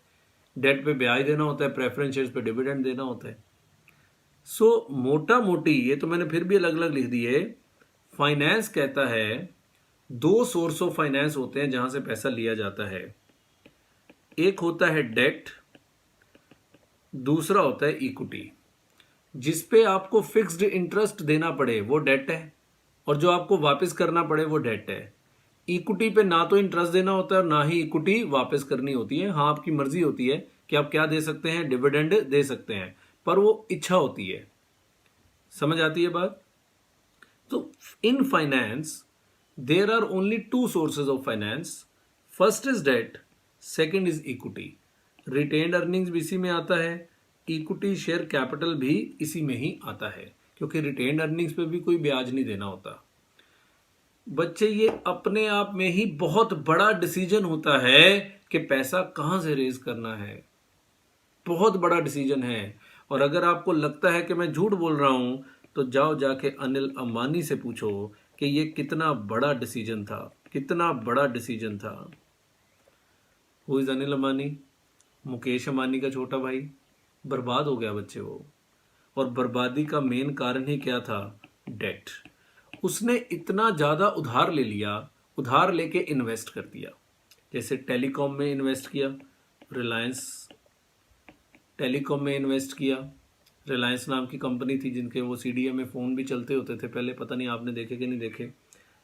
[SPEAKER 1] डेट पे ब्याज देना होता है, प्रेफरेंस शेयर पे डिविडेंड देना होता है। सो मोटा मोटी ये तो मैंने फिर भी अलग अलग लिख दिए। फाइनेंस कहता है 2 सोर्स ऑफ फाइनेंस होते हैं जहां से पैसा लिया जाता है। एक होता है डेट, दूसरा होता है इक्विटी। जिसपे आपको फिक्स्ड इंटरेस्ट देना पड़े वो डेट है, और जो आपको वापस करना पड़े वो डेट है। इक्विटी पे ना तो इंटरेस्ट देना होता है और ना ही इक्विटी वापस करनी होती है। हाँ, आपकी मर्जी होती है कि आप क्या दे सकते हैं, डिविडेंड दे सकते हैं, पर वो इच्छा होती है। समझ आती है बात? तो in finance there are only 2 sources of finance. First is debt, second is equity. Retained earnings भी इसी में आता है, इक्विटी शेयर कैपिटल भी इसी में ही आता है, क्योंकि रिटेन्ड अर्निंग्स पे भी कोई ब्याज नहीं देना होता। बच्चे ये अपने आप में ही बहुत बड़ा डिसीजन होता है कि पैसा कहां से रेज करना है, बहुत बड़ा डिसीजन है। और अगर आपको लगता है कि मैं झूठ बोल रहा हूं तो जाओ जाके अनिल अंबानी से पूछो कि ये कितना बड़ा डिसीजन था, कितना बड़ा डिसीजन था। Who is Anil Ambani? मुकेश अंबानी का छोटा भाई। बर्बाद हो गया बच्चे वो, और बर्बादी का मेन कारण ही क्या था? डेट। उसने इतना ज्यादा उधार ले लिया, उधार लेके इन्वेस्ट कर दिया। जैसे टेलीकॉम में इन्वेस्ट किया, रिलायंस टेलीकॉम में इन्वेस्ट किया। रिलायंस नाम की कंपनी थी जिनके वो सीडीएम में फ़ोन भी चलते होते थे पहले, पता नहीं आपने देखे कि नहीं देखे।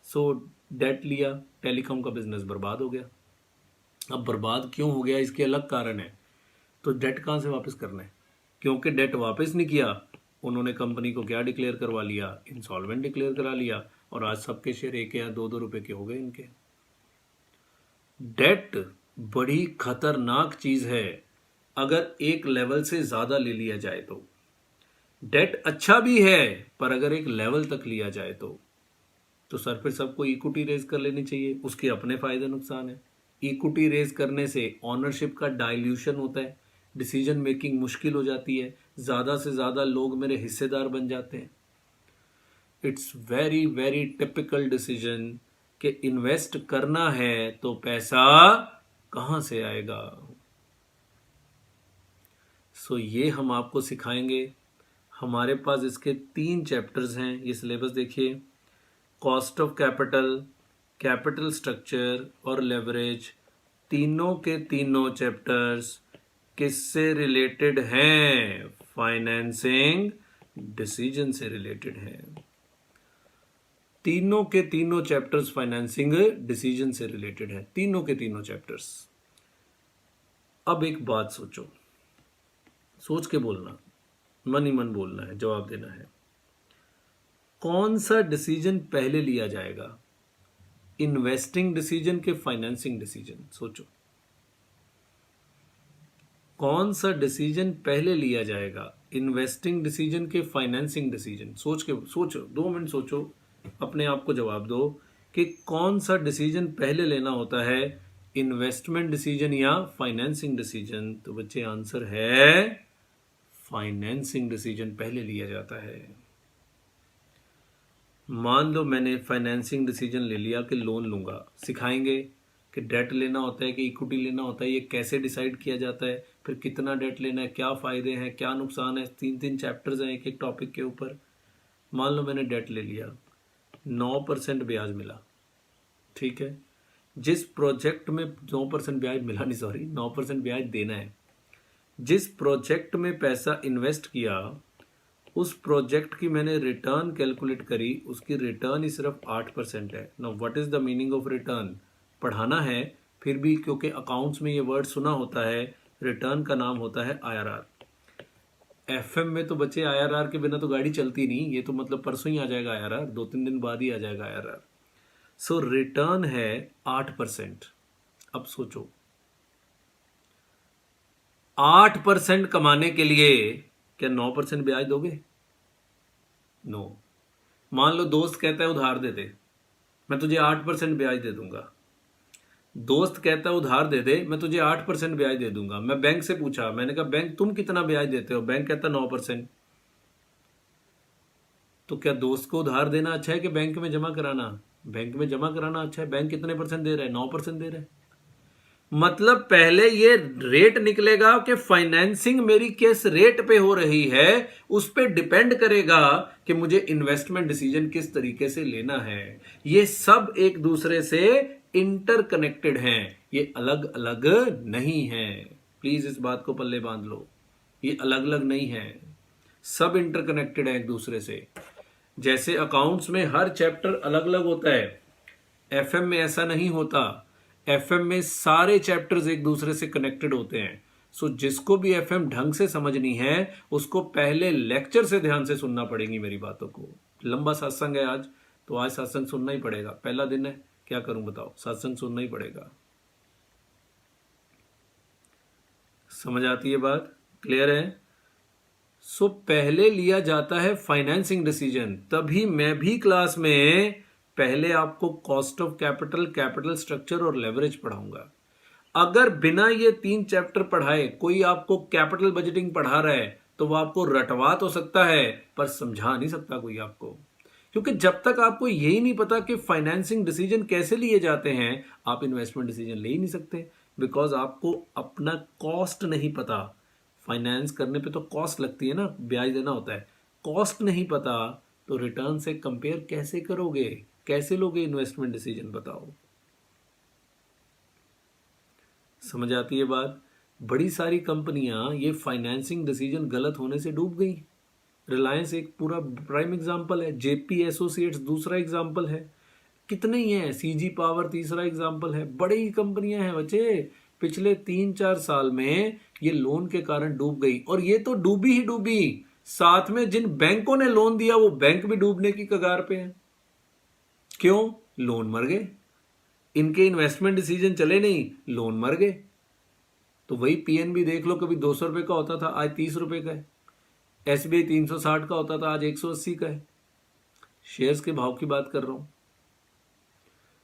[SPEAKER 1] सो डेट लिया, टेलीकॉम का बिजनेस बर्बाद हो गया। अब बर्बाद क्यों हो गया, इसके अलग कारण है। तो डेट कहाँ से वापस करना है? क्योंकि डेट वापस नहीं किया, उन्होंने कंपनी को क्या डिक्लेयर करवा लिया, इंसॉल्वेंट डिक्लेयर करा लिया, और आज सबके शेयर 1 या 2 रुपए के हो गए इनके। डेट बड़ी खतरनाक चीज है अगर एक लेवल से ज्यादा ले लिया जाए तो। डेट अच्छा भी है पर अगर एक लेवल तक लिया जाए तो सर फिर सबको इक्विटी रेज कर लेनी चाहिए, उसके अपने फायदे नुकसान है। इक्विटी रेज करने से ऑनरशिप का डाइल्यूशन होता है, डिसीजन मेकिंग मुश्किल हो जाती है, ज़्यादा से ज़्यादा लोग मेरे हिस्सेदार बन जाते हैं। It's very very typical decision कि इन्वेस्ट करना है तो पैसा कहाँ से आएगा। सो ये हम आपको सिखाएंगे। हमारे पास इसके 3 चैप्टर्स हैं। ये सिलेबस देखिए, cost of capital, capital structure और लेवरेज, तीनों के तीनों चैप्टर्स किससे रिलेटेड हैं? फाइनेंसिंग डिसीजन से रिलेटेड हैं। तीनों के तीनों चैप्टर्स फाइनेंसिंग डिसीजन से रिलेटेड है, तीनों के तीनों चैप्टर्स। अब एक बात सोचो, सोच के बोलना, मन ही मन बोलना है, जवाब देना है। कौन सा डिसीजन पहले लिया जाएगा, इन्वेस्टिंग डिसीजन के फाइनेंसिंग डिसीजन? सोचो कौन सा डिसीजन पहले लिया जाएगा, इन्वेस्टिंग डिसीजन के फाइनेंसिंग डिसीजन? सोचो 2 मिनट सोचो, अपने आप को जवाब दो कि कौन सा डिसीजन पहले लेना होता है, इन्वेस्टमेंट डिसीजन या फाइनेंसिंग डिसीजन? तो बच्चे आंसर है फाइनेंसिंग डिसीजन पहले लिया जाता है। मान लो मैंने फाइनेंसिंग डिसीजन ले लिया कि लोन लूंगा, सिखाएंगे कि डेट लेना होता है कि इक्विटी लेना होता है, ये कैसे डिसाइड किया जाता है, फिर कितना डेट लेना है, क्या फ़ायदे हैं क्या नुकसान है। 3 चैप्टर्स हैं एक एक टॉपिक के ऊपर। मान लो मैंने डेट ले लिया, 9% ब्याज मिला, ठीक है। जिस प्रोजेक्ट में 9% ब्याज मिला, नहीं सॉरी 9% ब्याज देना है, जिस प्रोजेक्ट में पैसा इन्वेस्ट किया उस प्रोजेक्ट की मैंने रिटर्न कैलकुलेट करी, उसकी रिटर्न ही सिर्फ 8% है। Now what is the meaning of return? पढ़ाना है फिर भी, क्योंकि अकाउंट्स में ये वर्ड सुना होता है, रिटर्न का नाम होता है IRR। एफएम में तो बच्चे IRR के बिना तो गाड़ी चलती नहीं, ये तो मतलब परसों ही आ जाएगा IRR, 2-3 दिन बाद ही आ जाएगा IRR। सो रिटर्न है 8%। अब सोचो 8% कमाने के लिए क्या 9% ब्याज दोगे? नो। मान लो दोस्त कहता है उधार दे दे, मैं तुझे 8% ब्याज दे दूंगा। दोस्त कहता है उधार दे दे, मैं तुझे 8% ब्याज दे दूंगा। मैं बैंक से पूछा, मैंने कहा बैंक तुम कितना ब्याज देते हो? बैंक कहता 9%। तो क्या दोस्त को उधार देना अच्छा है कि बैंक में जमा कराना? बैंक में जमा कराना अच्छा है। बैंक कितने % दे रहा है? 9% दे रहा है। मतलब पहले ये रेट निकलेगा कि फाइनेंसिंग मेरी किस रेट पे हो रही है, उस पे डिपेंड करेगा कि मुझे इन्वेस्टमेंट डिसीजन किस तरीके से लेना है। ये सब एक दूसरे से इंटरकनेक्टेड हैं, ये अलग अलग नहीं है। प्लीज इस बात को पल्ले बांध लो, ये अलग अलग नहीं है, सब इंटरकनेक्टेड है एक दूसरे से। जैसे अकाउंट्स में हर चैप्टर अलग अलग होता है, एफएम में ऐसा नहीं होता। एफएम में सारे चैप्टर्स एक दूसरे से कनेक्टेड होते हैं। सो जिसको भी एफएम ढंग से समझनी है उसको पहले लेक्चर से ध्यान से सुनना पड़ेगी मेरी बातों को। लंबा सत्संग है आज, तो आज सत्संग सुनना ही पड़ेगा, पहला दिन है, क्या करूं बताओ, सत्संग सुनना ही पड़ेगा। समझ आती है बात? क्लियर है? सो पहले लिया जाता है फाइनेंसिंग डिसीजन। तभी मैं भी क्लास में पहले आपको cost of capital, capital structure और लेवरेज पढ़ाऊंगा। अगर बिना ये 3 चैप्टर पढ़ाए कोई आपको कैपिटल बजटिंग पढ़ा रहा है तो वो आपको रटवा तो सकता है पर समझा नहीं सकता कोई आपको, क्योंकि जब तक आपको यही नहीं पता कि फाइनेंसिंग डिसीजन कैसे लिए जाते हैं आप इन्वेस्टमेंट डिसीजन ले ही नहीं सकते। बिकॉज आपको अपना कॉस्ट नहीं पता। फाइनेंस करने पे तो कॉस्ट लगती है ना, ब्याज देना होता है, कॉस्ट नहीं पता तो रिटर्न से कंपेयर कैसे करोगे, कैसे लोगे इन्वेस्टमेंट डिसीजन? बताओ। समझ आती है बात? बड़ी सारी कंपनियां ये फाइनेंसिंग डिसीजन गलत होने से डूब गई। रिलायंस एक पूरा प्राइम एग्जांपल है, जेपी एसोसिएट्स दूसरा एग्जांपल है, कितने ही हैं, सीजी पावर तीसरा एग्जांपल है। बड़ी कंपनियां हैं बच्चे, पिछले 3-4 साल में ये लोन के कारण डूब गई। और ये तो डूबी ही डूबी, साथ में जिन बैंकों ने लोन दिया वो बैंक भी डूबने की कगार पे हैं। क्यों? लोन मर गए, इनके इन्वेस्टमेंट डिसीजन चले नहीं, लोन मर गए। तो वही पीएनबी देख लो, कभी 200 रुपए का होता था, आज 30 रुपए का है। एसबीआई 360 का होता था, आज 180 का है। शेयर्स के भाव की बात कर रहा हूं।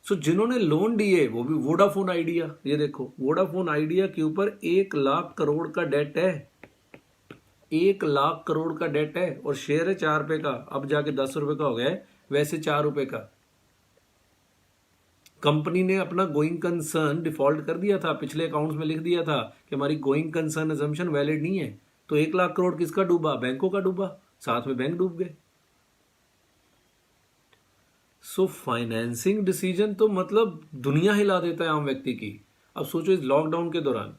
[SPEAKER 1] सो जिन्होंने लोन दिए वो भी वोडाफोन आइडिया, ये देखो वोडाफोन आइडिया के ऊपर 1 लाख करोड़ का डेट है, 1 लाख करोड़ का डेट है, और शेयर है 4 रुपए का, अब जाके 10 रुपए का हो गया है, वैसे 4 रुपए का। कंपनी ने अपना गोइंग कंसर्न डिफॉल्ट कर दिया था, पिछले अकाउंट्स में लिख दिया था कि हमारी गोइंग कंसर्न अजम्पशन वैलिड नहीं है। तो 1 लाख करोड़ किसका डूबा? बैंकों का डूबा, साथ में बैंक डूब गए। सो फाइनेंसिंग डिसीजन तो मतलब दुनिया हिला देता है आम व्यक्ति की। अब सोचो इस लॉकडाउन के दौरान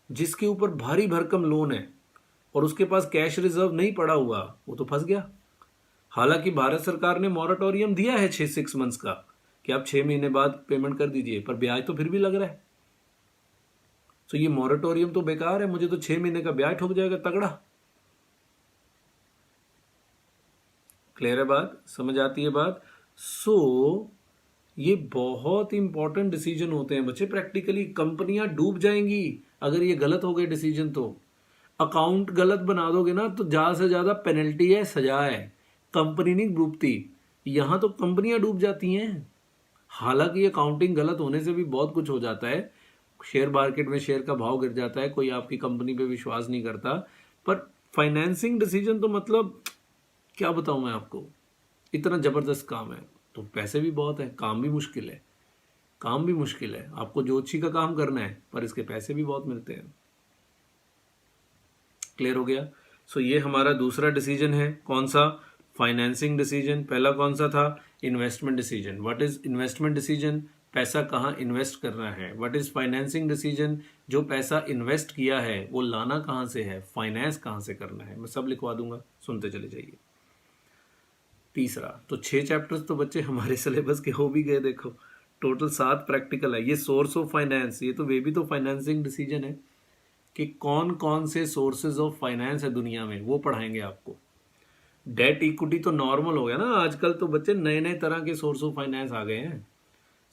[SPEAKER 1] जिसके ऊपर भारी भरकम लोन है और उसके पास कैश रिजर्व नहीं पड़ा हुआ, वो तो फंस गया। हालांकि भारत सरकार ने मॉरेटोरियम दिया है 6 मंथ्स का कि आप 6 महीने बाद पेमेंट कर दीजिए, पर ब्याज तो फिर भी लग रहा है। तो ये मॉरेटोरियम तो बेकार है, मुझे तो 6 महीने का ब्याज ठोक जाएगा तगड़ा। क्लियर है बात? समझ आती है बात? सो ये बहुत इंपॉर्टेंट डिसीजन होते हैं बच्चे। प्रैक्टिकली कंपनियां डूब जाएंगी अगर ये गलत हो गए डिसीजन। तो अकाउंट गलत बना दोगे ना तो ज्यादा से ज्यादा पेनल्टी है, सजा है, कंपनी नहीं डूबती। यहां तो कंपनियां डूब जाती हैं। हालांकि अकाउंटिंग गलत होने से भी बहुत कुछ हो जाता है, शेयर मार्केट में शेयर का भाव गिर जाता है, कोई आपकी कंपनी पे विश्वास नहीं करता। पर फाइनेंसिंग डिसीजन तो मतलब क्या बताऊं मैं आपको, इतना जबरदस्त काम है। तो पैसे भी बहुत है, काम भी मुश्किल है, काम भी मुश्किल है, आपको ज्योतिषी का काम करना है पर इसके पैसे भी बहुत मिलते हैं। क्लियर हो गया? सो ये हमारा दूसरा डिसीजन है। कौन सा? Financing decision. पहला कौन सा था? Investment decision. What is investment decision? पैसा कहाँ इन्वेस्ट करना है। What is financing decision? जो पैसा इन्वेस्ट किया है वो लाना कहाँ से है, फाइनेंस कहाँ से करना है। मैं सब लिखवा दूंगा, सुनते चले जाइए। तीसरा तो 6 चैप्टर्स तो बच्चे हमारे सिलेबस के हो भी गए। देखो टोटल 7 प्रैक्टिकल है। ये सोर्स ऑफ फाइनेंस, ये तो वे भी तो फाइनेंसिंग डिसीजन है कि कौन कौन से सोर्सेज ऑफ फाइनेंस है दुनिया में, वो पढ़ाएंगे आपको। डेट इक्विटी तो नॉर्मल हो गया ना आजकल, तो बच्चे नए नए तरह के सोर्स ऑफ फाइनेंस आ गए हैं।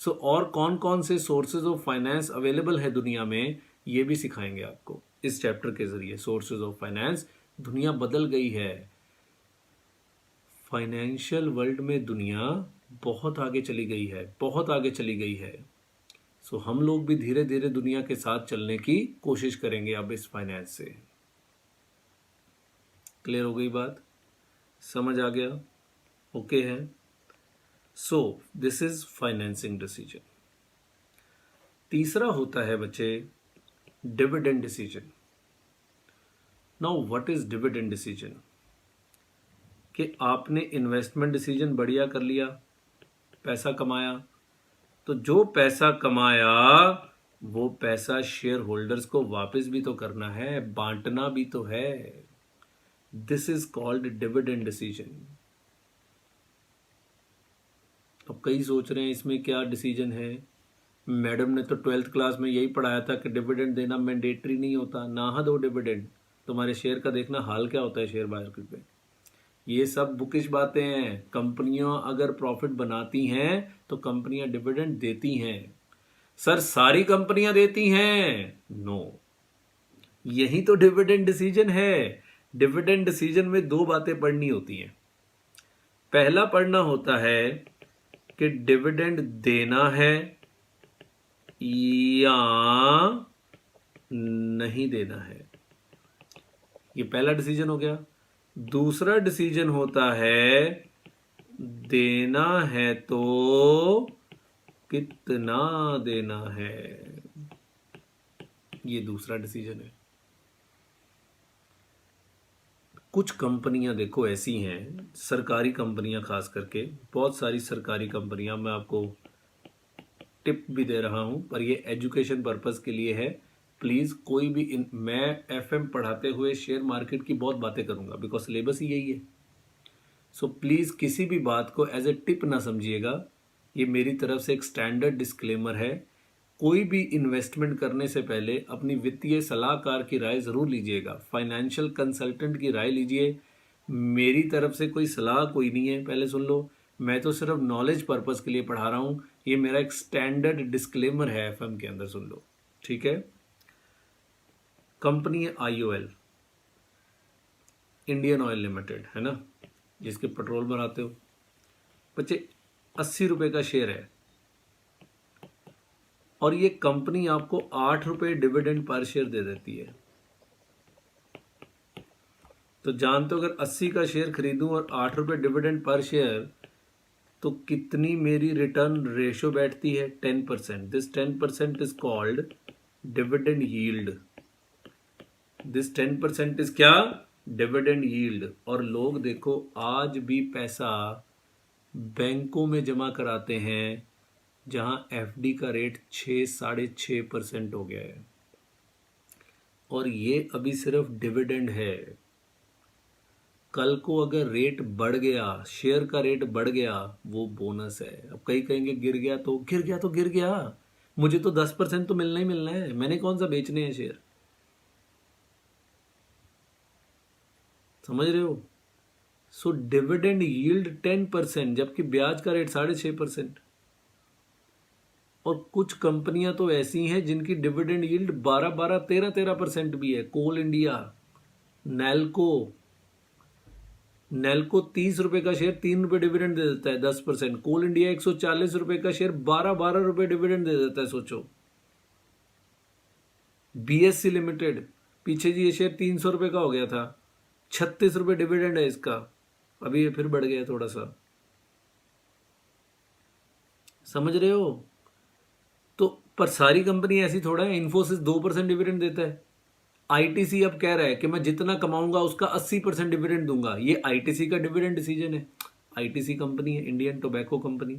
[SPEAKER 1] सो और कौन कौन से सोर्सेज ऑफ फाइनेंस अवेलेबल है दुनिया में, ये भी सिखाएंगे आपको इस चैप्टर के जरिए। सोर्सेज ऑफ फाइनेंस, दुनिया बदल गई है, फाइनेंशियल वर्ल्ड में दुनिया बहुत आगे चली गई है, बहुत आगे चली गई है। सो हम लोग भी धीरे धीरे दुनिया के साथ चलने की कोशिश करेंगे अब इस फाइनेंस से। क्लियर हो गई बात? समझ आ गया? ओके है। So this is financing decision. तीसरा होता है बच्चे dividend decision. Now what is dividend decision? कि आपने इन्वेस्टमेंट डिसीजन बढ़िया कर लिया, पैसा कमाया, तो जो पैसा कमाया वो पैसा शेयर होल्डर्स को वापस भी तो करना है, बांटना भी तो है। This is called dividend decision. अब कई सोच रहे हैं इसमें क्या डिसीजन है, मैडम ने तो 12th क्लास में यही पढ़ाया था कि डिविडेंड देना मैंडेटरी नहीं होता, ना दो डिविडेंड। तुम्हारे शेयर का देखना हाल क्या होता है शेयर मार्केट में। ये सब बुकिश बातें हैं। कंपनियां अगर प्रॉफिट बनाती हैं तो कंपनियां डिविडेंड देती हैं। सर सारी कंपनियां देती हैं? नो, यही तो डिविडेंड डिसीजन है। डिविडेंड डिसीजन में 2 बातें पढ़नी होती हैं। पहला पढ़ना होता है कि डिविडेंड देना है या नहीं देना है, ये पहला डिसीजन हो गया। दूसरा डिसीजन होता है देना है तो कितना देना है, ये दूसरा डिसीजन है। कुछ कंपनियां देखो ऐसी हैं, सरकारी कंपनियां खास करके, बहुत सारी सरकारी कंपनियां, मैं आपको टिप भी दे रहा हूं पर ये एजुकेशन पर्पस के लिए है प्लीज़ कोई भी मैं एफएम पढ़ाते हुए शेयर मार्केट की बहुत बातें करूंगा बिकॉज सिलेबस ही यही है। सो प्लीज़ किसी भी बात को एज ए टिप ना समझिएगा, ये मेरी तरफ से एक स्टैंडर्ड डिस्क्लेमर है। कोई भी इन्वेस्टमेंट करने से पहले अपनी वित्तीय सलाहकार की राय ज़रूर लीजिएगा, फाइनेंशियल कंसल्टेंट की राय लीजिए। मेरी तरफ से कोई सलाह कोई नहीं है, पहले सुन लो। मैं तो सिर्फ नॉलेज पर्पस के लिए पढ़ा रहा हूँ, ये मेरा एक स्टैंडर्ड डिस्क्लेमर है एफएम के अंदर, सुन लो, ठीक है। कंपनी है IOL, इंडियन ऑयल लिमिटेड, है ना, जिसके पेट्रोल बनाते हो। बच्चे 80 रुपए का शेयर है और ये कंपनी आपको 8 रुपए डिविडेंड पर शेयर दे देती है। तो जानते हो अगर 80 का शेयर खरीदूं और 8 रुपए डिविडेंड पर शेयर, तो कितनी मेरी रिटर्न रेशो बैठती है? 10%। This 10% is called dividend yield. This 10% is क्या? Dividend yield. और लोग देखो आज भी पैसा बैंकों में जमा कराते हैं जहां एफडी का रेट 6-6.5% हो गया है, और ये अभी सिर्फ डिविडेंड है। कल को अगर रेट बढ़ गया, शेयर का रेट बढ़ गया, वो बोनस है। अब कई कहेंगे गिर गया तो गिर गया तो गिर गया, मुझे तो 10% तो मिलना ही मिलना है, मैंने कौन सा बेचने हैं शेयर, समझ रहे हो। सो डिविडेंड यील्ड 10%, जबकि ब्याज का रेट 6.5%। और कुछ कंपनियां तो ऐसी हैं जिनकी डिविडेंड यील्ड 12-12, 13-13% भी है। कोल इंडिया, नेल्को 30 रुपए का शेयर 3 रुपए डिविडेंड दे देता है, 10%। कोल इंडिया 140 रुपए का शेयर 12-12 रुपए डिविडेंड दे देता है, सोचो। BSC लिमिटेड, पीछे जी ये शेयर 300 रुपए का हो गया था, 36 रुपए डिविडेंड है इसका, अभी ये फिर बढ़ गया थोड़ा सा, समझ रहे हो। तो पर सारी कंपनी ऐसी थोड़ा है। इन्फोसिस 2% डिविडेंड देता है। ITC अब कह रहा है कि मैं जितना कमाऊंगा उसका 80% डिविडेंड दूंगा। ये ITC का डिविडेंड डिसीजन है। ITC कंपनी है, इंडियन टोबैको कंपनी।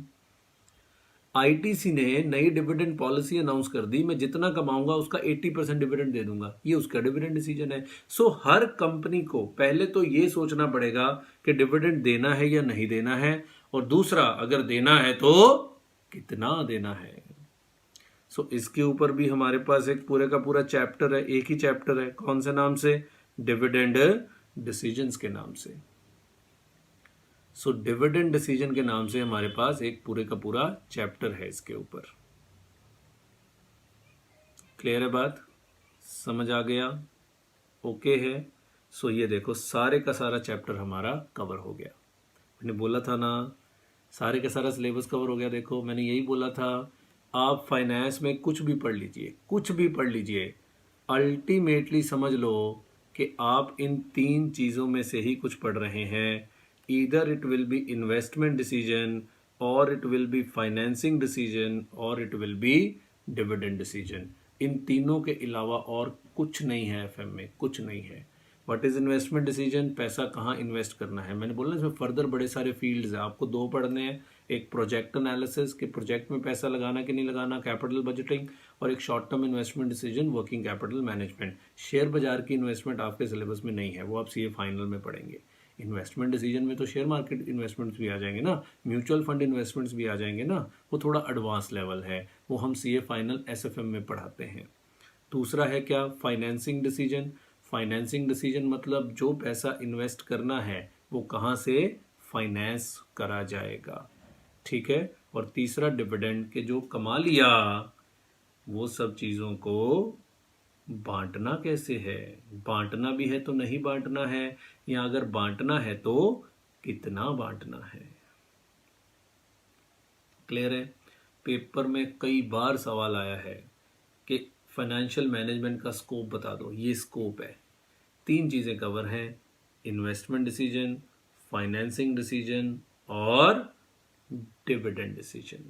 [SPEAKER 1] ITC ने नई डिविडेंड पॉलिसी अनाउंस कर दी, मैं जितना कमाऊंगा उसका 80% डिविडेंड दे दूंगा। ये उसका डिविडेंड डिसीजन है। सो हर कंपनी को पहले तो ये सोचना पड़ेगा कि डिविडेंड देना है या नहीं देना है, और दूसरा अगर देना है तो कितना देना है। सो इसके ऊपर भी हमारे पास एक पूरे का पूरा चैप्टर है, एक ही चैप्टर है। कौन से नाम से? डिविडेंड डिसीजंस के नाम से। सो डिविडेंड डिसीजन के नाम से हमारे पास एक पूरे का पूरा चैप्टर है इसके ऊपर। क्लियर है बात? समझ आ गया? ओके है। सो ये देखो सारे का सारा चैप्टर हमारा कवर हो गया। मैंने बोला था ना सारे का सारा सिलेबस कवर हो गया। देखो मैंने यही बोला था, आप फाइनेंस में कुछ भी पढ़ लीजिए, कुछ भी पढ़ लीजिए, अल्टीमेटली समझ लो कि आप इन 3 चीज़ों में से ही कुछ पढ़ रहे हैं। Either it will be investment decision, और it will be financing decision, और it will be dividend decision. इन तीनों के अलावा और कुछ नहीं है एफएम में, कुछ नहीं है। What is investment decision? पैसा कहाँ इन्वेस्ट करना है। मैंने बोला इसमें फर्दर बड़े सारे फील्ड्स हैं, आपको 2 पढ़ने हैं। एक प्रोजेक्ट एनालिसिस कि प्रोजेक्ट में पैसा लगाना कि नहीं लगाना, कैपिटल बजटिंग, और एक short term investment decision, working capital management. Share बाजार की इन्वेस्टमेंट आपके सिलेबस में नहीं है, वो आप सीए फाइनल में पढ़ेंगे। इन्वेस्टमेंट डिसीजन में तो शेयर मार्केट इन्वेस्टमेंट्स भी आ जाएंगे ना, म्यूचुअल फंड इन्वेस्टमेंट्स भी आ जाएंगे ना, वो थोड़ा एडवांस लेवल है, वो हम सीए फाइनल एसएफएम में पढ़ाते हैं। दूसरा है क्या? Financing decision. फाइनेंसिंग डिसीजन मतलब जो पैसा इन्वेस्ट करना है वो कहाँ से फाइनेंस करा जाएगा, ठीक है। और तीसरा डिविडेंड के जो कमा लिया वो सब चीज़ों को बांटना कैसे है, बांटना भी है तो नहीं बांटना है, या अगर बांटना है तो कितना बांटना है। क्लियर है? पेपर में कई बार सवाल आया है कि फाइनेंशियल मैनेजमेंट का स्कोप बता दो। ये स्कोप है, 3 चीज़ें कवर हैं, इन्वेस्टमेंट डिसीजन, फाइनेंसिंग डिसीजन और डिविडेंड डिसीजन।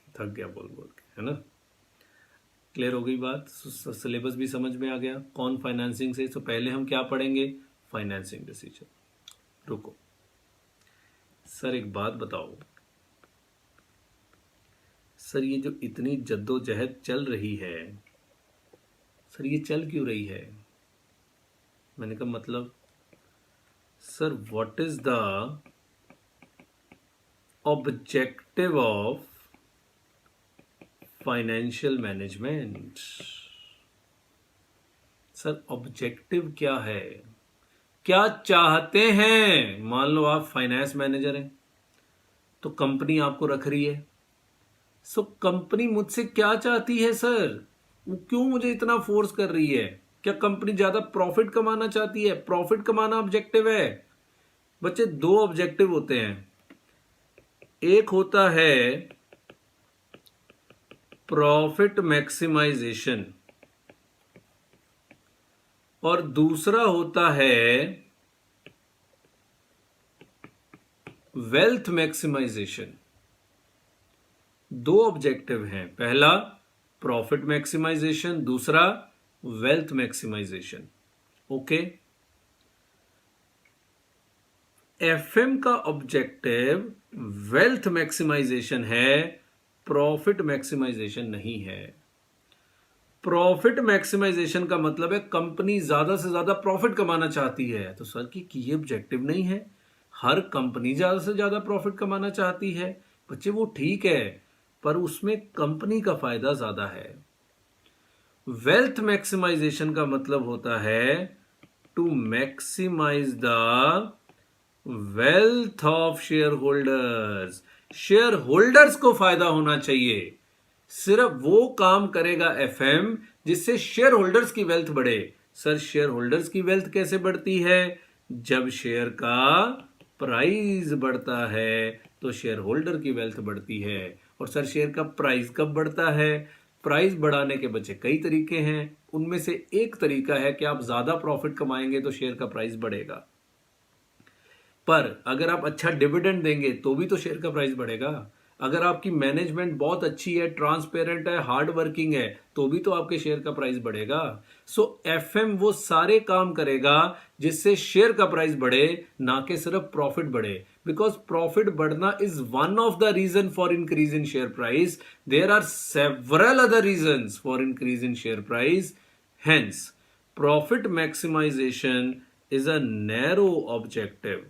[SPEAKER 1] थक गया बोल बोल के, है ना। क्लियर हो गई बात? सिलेबस भी समझ में आ गया। कौन फाइनेंसिंग से, तो पहले हम क्या पढ़ेंगे? Financing decision. रुको सर एक बात बताओ, सर ये जो इतनी जद्दोजहद चल रही है, सर ये चल क्यों रही है? मैंने कहा मतलब sir what is the objective of financial management? Sir objective क्या है, क्या चाहते हैं? मान लो आप फाइनेंस मैनेजर हैं तो कंपनी आपको रख रही है, सो कंपनी मुझसे क्या चाहती है सर? वो क्यों मुझे इतना फोर्स कर रही है? क्या कंपनी ज्यादा प्रॉफिट कमाना चाहती है? प्रॉफिट कमाना ऑब्जेक्टिव है? बच्चे दो ऑब्जेक्टिव होते हैं, एक होता है प्रॉफिट मैक्सिमाइजेशन और दूसरा होता है वेल्थ मैक्सिमाइजेशन। दो ऑब्जेक्टिव हैं, पहला प्रॉफिट मैक्सिमाइजेशन, दूसरा वेल्थ मैक्सिमाइजेशन। ओके, एफएम का ऑब्जेक्टिव वेल्थ मैक्सिमाइजेशन है, प्रॉफिट मैक्सिमाइजेशन नहीं है। प्रॉफिट मैक्सिमाइजेशन का मतलब है कंपनी ज्यादा से ज्यादा प्रॉफिट कमाना चाहती है। तो सर की ये ऑब्जेक्टिव नहीं है, हर कंपनी ज्यादा से ज्यादा प्रॉफिट कमाना चाहती है बच्चे, वो ठीक है, पर उसमें कंपनी का फायदा ज्यादा है। वेल्थ मैक्सिमाइजेशन का मतलब होता है to maximise the wealth of share holders. Share holders को फायदा होना चाहिए, सिर्फ वो काम करेगा एफएम जिससे शेयर होल्डर्स की वेल्थ बढ़े। सर शेयर होल्डर्स की वेल्थ कैसे बढ़ती है? जब शेयर का प्राइस बढ़ता है तो शेयर होल्डर की वेल्थ बढ़ती है। और सर शेयर का प्राइस कब बढ़ता है? प्राइस बढ़ाने के बच्चे कई तरीके हैं, उनमें से एक तरीका है कि आप ज्यादा प्रॉफिट कमाएंगे तो शेयर का प्राइस बढ़ेगा, पर अगर आप अच्छा डिविडेंड देंगे तो भी तो शेयर का प्राइस बढ़ेगा। अगर आपकी मैनेजमेंट बहुत अच्छी है, ट्रांसपेरेंट है, हार्ड वर्किंग है, तो भी तो आपके शेयर का प्राइस बढ़ेगा। सो एफएम वो सारे काम करेगा जिससे शेयर का प्राइस बढ़े, ना कि सिर्फ प्रॉफिट बढ़े। बिकॉज प्रॉफिट बढ़ना is one of the reason for increase in share price, there are several other reasons for increase in share price. Hence profit maximisation is a narrow objective.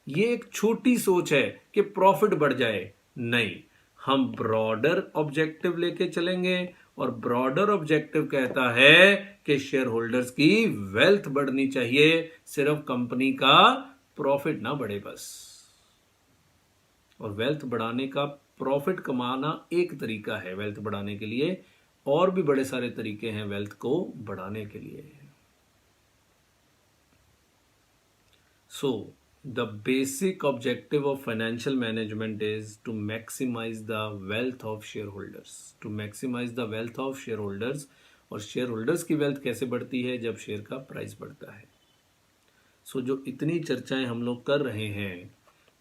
[SPEAKER 1] ये एक छोटी सोच है कि प्रॉफिट बढ़ जाए, नहीं, हम ब्रॉडर ऑब्जेक्टिव लेके चलेंगे और ब्रॉडर ऑब्जेक्टिव कहता है कि शेयर होल्डर्स की वेल्थ बढ़नी चाहिए, सिर्फ कंपनी का प्रॉफिट ना बढ़े बस। और वेल्थ बढ़ाने का, प्रॉफिट कमाना एक तरीका है वेल्थ बढ़ाने के लिए, और भी बड़े सारे तरीके हैं वेल्थ को बढ़ाने के लिए। So, the basic objective of financial management is to maximize the wealth of shareholders. To maximize the wealth of shareholders, और शेयर होल्डर्स की वेल्थ कैसे बढ़ती है? जब शेयर का प्राइस बढ़ता है। सो जो इतनी चर्चाएं हम लोग कर रहे हैं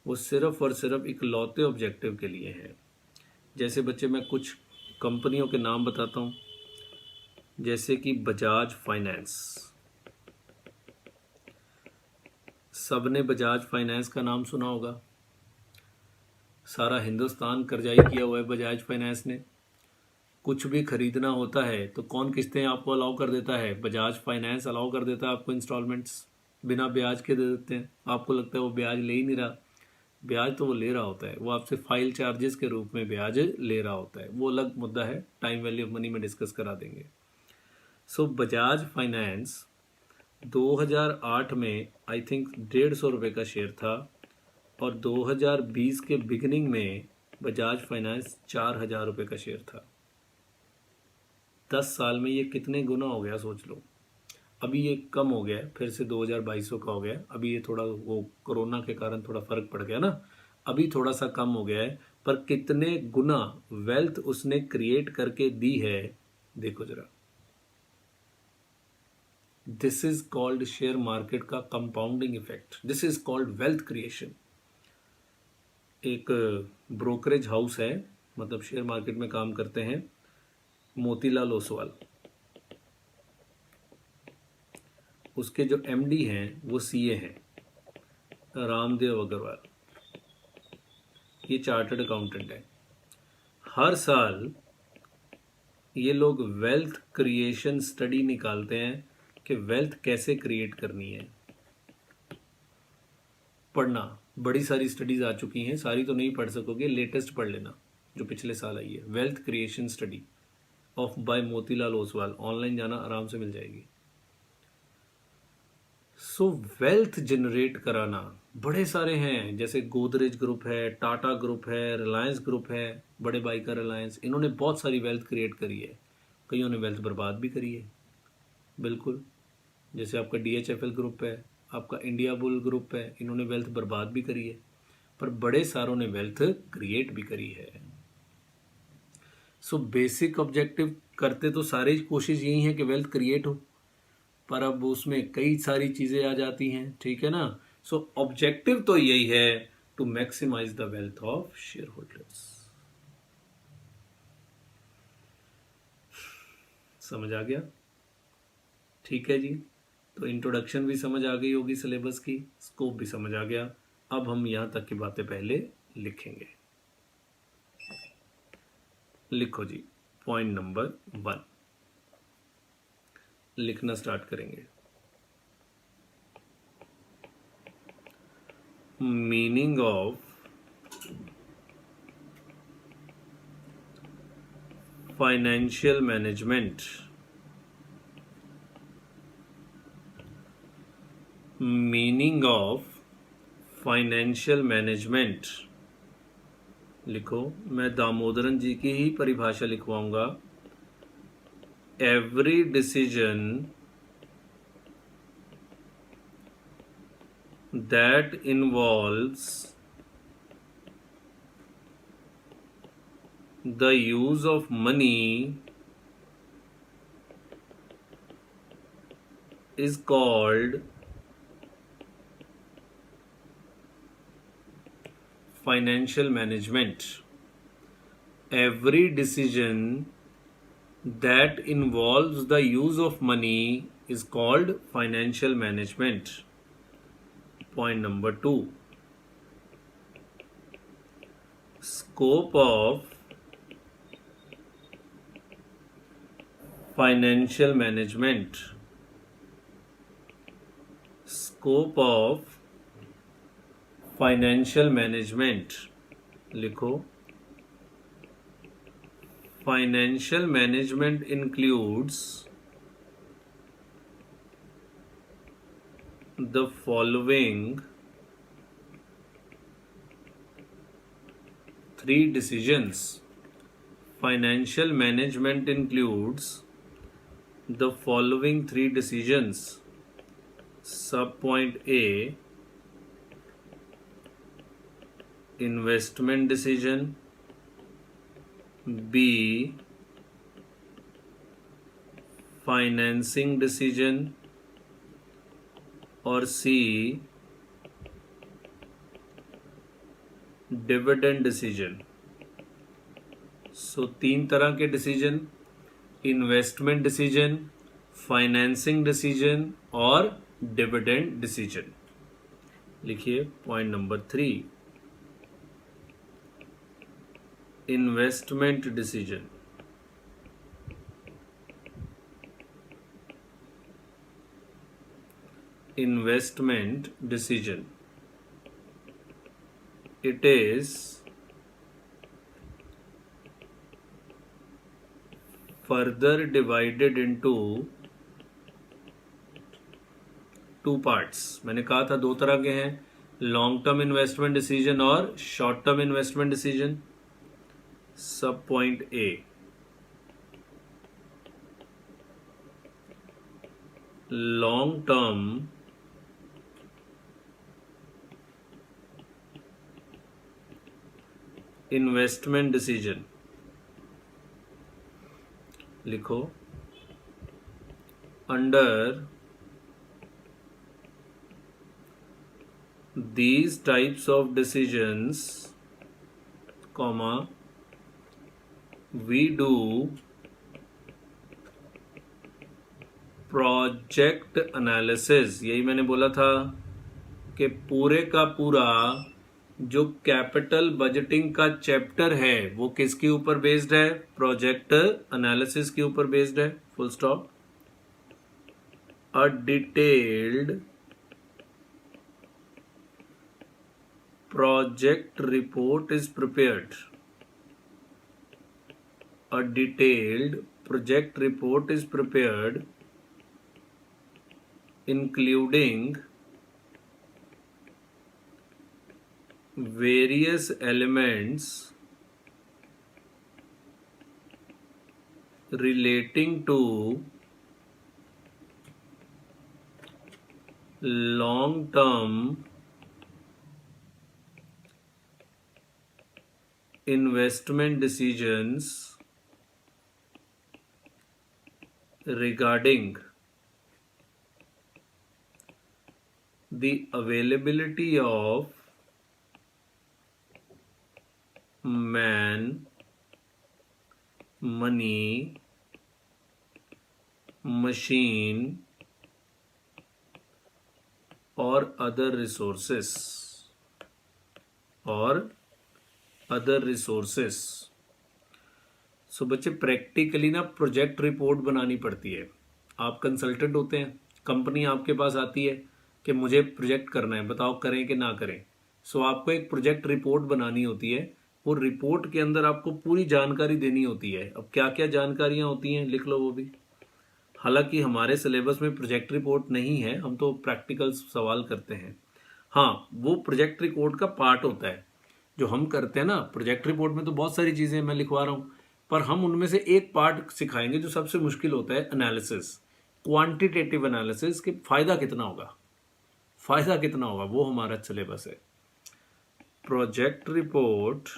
[SPEAKER 1] वो सिर्फ और सिर्फ इकलौते ऑब्जेक्टिव के लिए है। जैसे बच्चे मैं कुछ कंपनियों के नाम बताता हूँ, जैसे कि बजाज फाइनेंस। सबने बजाज फाइनेंस का नाम सुना होगा, सारा हिंदुस्तान कर्जाई किया हुआ है बजाज फाइनेंस ने। कुछ भी खरीदना होता है तो कौन किस्तें आपको अलाउ कर देता है? बजाज फाइनेंस अलाउ कर देता है आपको, इंस्टॉलमेंट्स बिना ब्याज के दे देते हैं। आपको लगता है वो ब्याज ले ही नहीं रहा, ब्याज तो वो ले रहा होता है, वो आपसे फाइल चार्जेस के रूप में ब्याज ले रहा होता है, वो अलग मुद्दा है, टाइम वैल्यू ऑफ मनी में डिस्कस करा देंगे। सो बजाज फाइनेंस 2008 में आई थिंक 150 रुपये का शेयर था, और 2020 के बिगिनिंग में बजाज फाइनेंस 4000 रुपये का शेयर था। 10 साल में ये कितने गुना हो गया सोच लो। अभी ये कम हो गया, फिर से 2200 का हो गया। अभी ये थोड़ा वो कोरोना के कारण थोड़ा फर्क पड़ गया ना, अभी थोड़ा सा कम हो गया है, पर कितने गुना वेल्थ उसने क्रिएट करके दी है देखो जरा। This is called share market का compounding effect, this is called wealth creation. एक ब्रोकरेज हाउस है, मतलब शेयर मार्केट में काम करते हैं, मोतीलाल ओसवाल, उसके जो एमडी हैं वो सीए हैं, रामदेव अग्रवाल, ये चार्टर्ड अकाउंटेंट है। हर साल ये लोग वेल्थ क्रिएशन स्टडी निकालते हैं कि वेल्थ कैसे क्रिएट करनी है। पढ़ना, बड़ी सारी स्टडीज आ चुकी हैं, सारी तो नहीं पढ़ सकोगे, लेटेस्ट पढ़ लेना जो पिछले साल आई है, wealth creation study of by Motilal Oswal. Online जाना, आराम से मिल जाएगी। सो वेल्थ जनरेट कराना बड़े सारे हैं, जैसे गोदरेज ग्रुप है, टाटा ग्रुप है, रिलायंस ग्रुप है, बड़े भाई का रिलायंस, इन्होंने बहुत सारी वेल्थ क्रिएट करी है। कईयों ने वेल्थ बर्बाद भी करी है, बिल्कुल। जैसे आपका DHFL ग्रुप है, आपका इंडिया बुल ग्रुप है, इन्होंने वेल्थ बर्बाद भी करी है, पर बड़े सारों ने वेल्थ क्रिएट भी करी है। सो बेसिक ऑब्जेक्टिव करते तो सारे कोशिश यही है कि वेल्थ क्रिएट हो, पर अब उसमें कई सारी चीजें आ जाती हैं, ठीक है ना। सो ऑब्जेक्टिव तो यही है, to maximise the wealth of share holders. समझ आ गया? ठीक है जी। तो इंट्रोडक्शन भी समझ आ गई होगी सिलेबस की, स्कोप भी समझ आ गया। अब हम यहां तक की बातें पहले लिखेंगे। लिखो जी, पॉइंट नंबर 1 लिखना स्टार्ट करेंगे। Meaning of financial management. Meaning of financial management लिखो। मैं दामोदरन जी की ही परिभाषा लिखवाऊंगा। Every decision that involves the use of money is called financial management. Every decision that involves the use of money is called financial management. Point number 2. Scope of financial management. Scope of financial management लिखो। Financial management includes the following 3 decisions. Financial management includes the following 3 decisions. Subpoint A, investment decision, B, financing decision, और C, डिविडेंड डिसीजन। सो 3 तरह के decision, investment decision, financing decision और डिविडेंड डिसीजन। लिखिए point number 3, investment decision. Investment decision, it is further divided into 2 parts. मैंने कहा था 2 तरह के हैं, लॉन्ग टर्म इन्वेस्टमेंट डिसीजन और शॉर्ट टर्म इन्वेस्टमेंट डिसीजन। सब पॉइंट ए, लॉन्ग टर्म इन्वेस्टमेंट डिसीजन। लिखो, under these types of decisions, comma, we do project analysis। यही मैंने बोला था कि पूरे का पूरा जो कैपिटल बजटिंग का चैप्टर है वो किसके ऊपर बेस्ड है? प्रोजेक्ट एनालिसिस के ऊपर बेस्ड है, full stop. A detailed project report is prepared. A detailed project report is prepared, including various elements relating to long-term investment decisions regarding the availability of man, money, machine और अदर रिसोर्सेस। सो बच्चे प्रैक्टिकली ना प्रोजेक्ट रिपोर्ट बनानी पड़ती है। आप कंसल्टेंट होते हैं, कंपनी आपके पास आती है कि मुझे प्रोजेक्ट करना है, बताओ करें कि ना करें। सो आपको एक प्रोजेक्ट रिपोर्ट बनानी होती है। वो रिपोर्ट के अंदर आपको पूरी जानकारी देनी होती है। अब क्या क्या जानकारियां होती हैं लिख लो वो भी। हालांकि हमारे सिलेबस में प्रोजेक्ट रिपोर्ट नहीं है, हम तो प्रैक्टिकल सवाल करते हैं। हाँ, वो प्रोजेक्ट रिपोर्ट का पार्ट होता है जो हम करते हैं ना। प्रोजेक्ट रिपोर्ट में तो बहुत सारी चीज़ें मैं लिखवा रहा हूँ, पर हम उनमें से एक पार्ट सिखाएंगे जो सबसे मुश्किल होता है, एनालिसिस, क्वांटिटेटिव एनालिसिस। कि फ़ायदा कितना होगा, फ़ायदा कितना होगा, वो हमारा सिलेबस है। Project report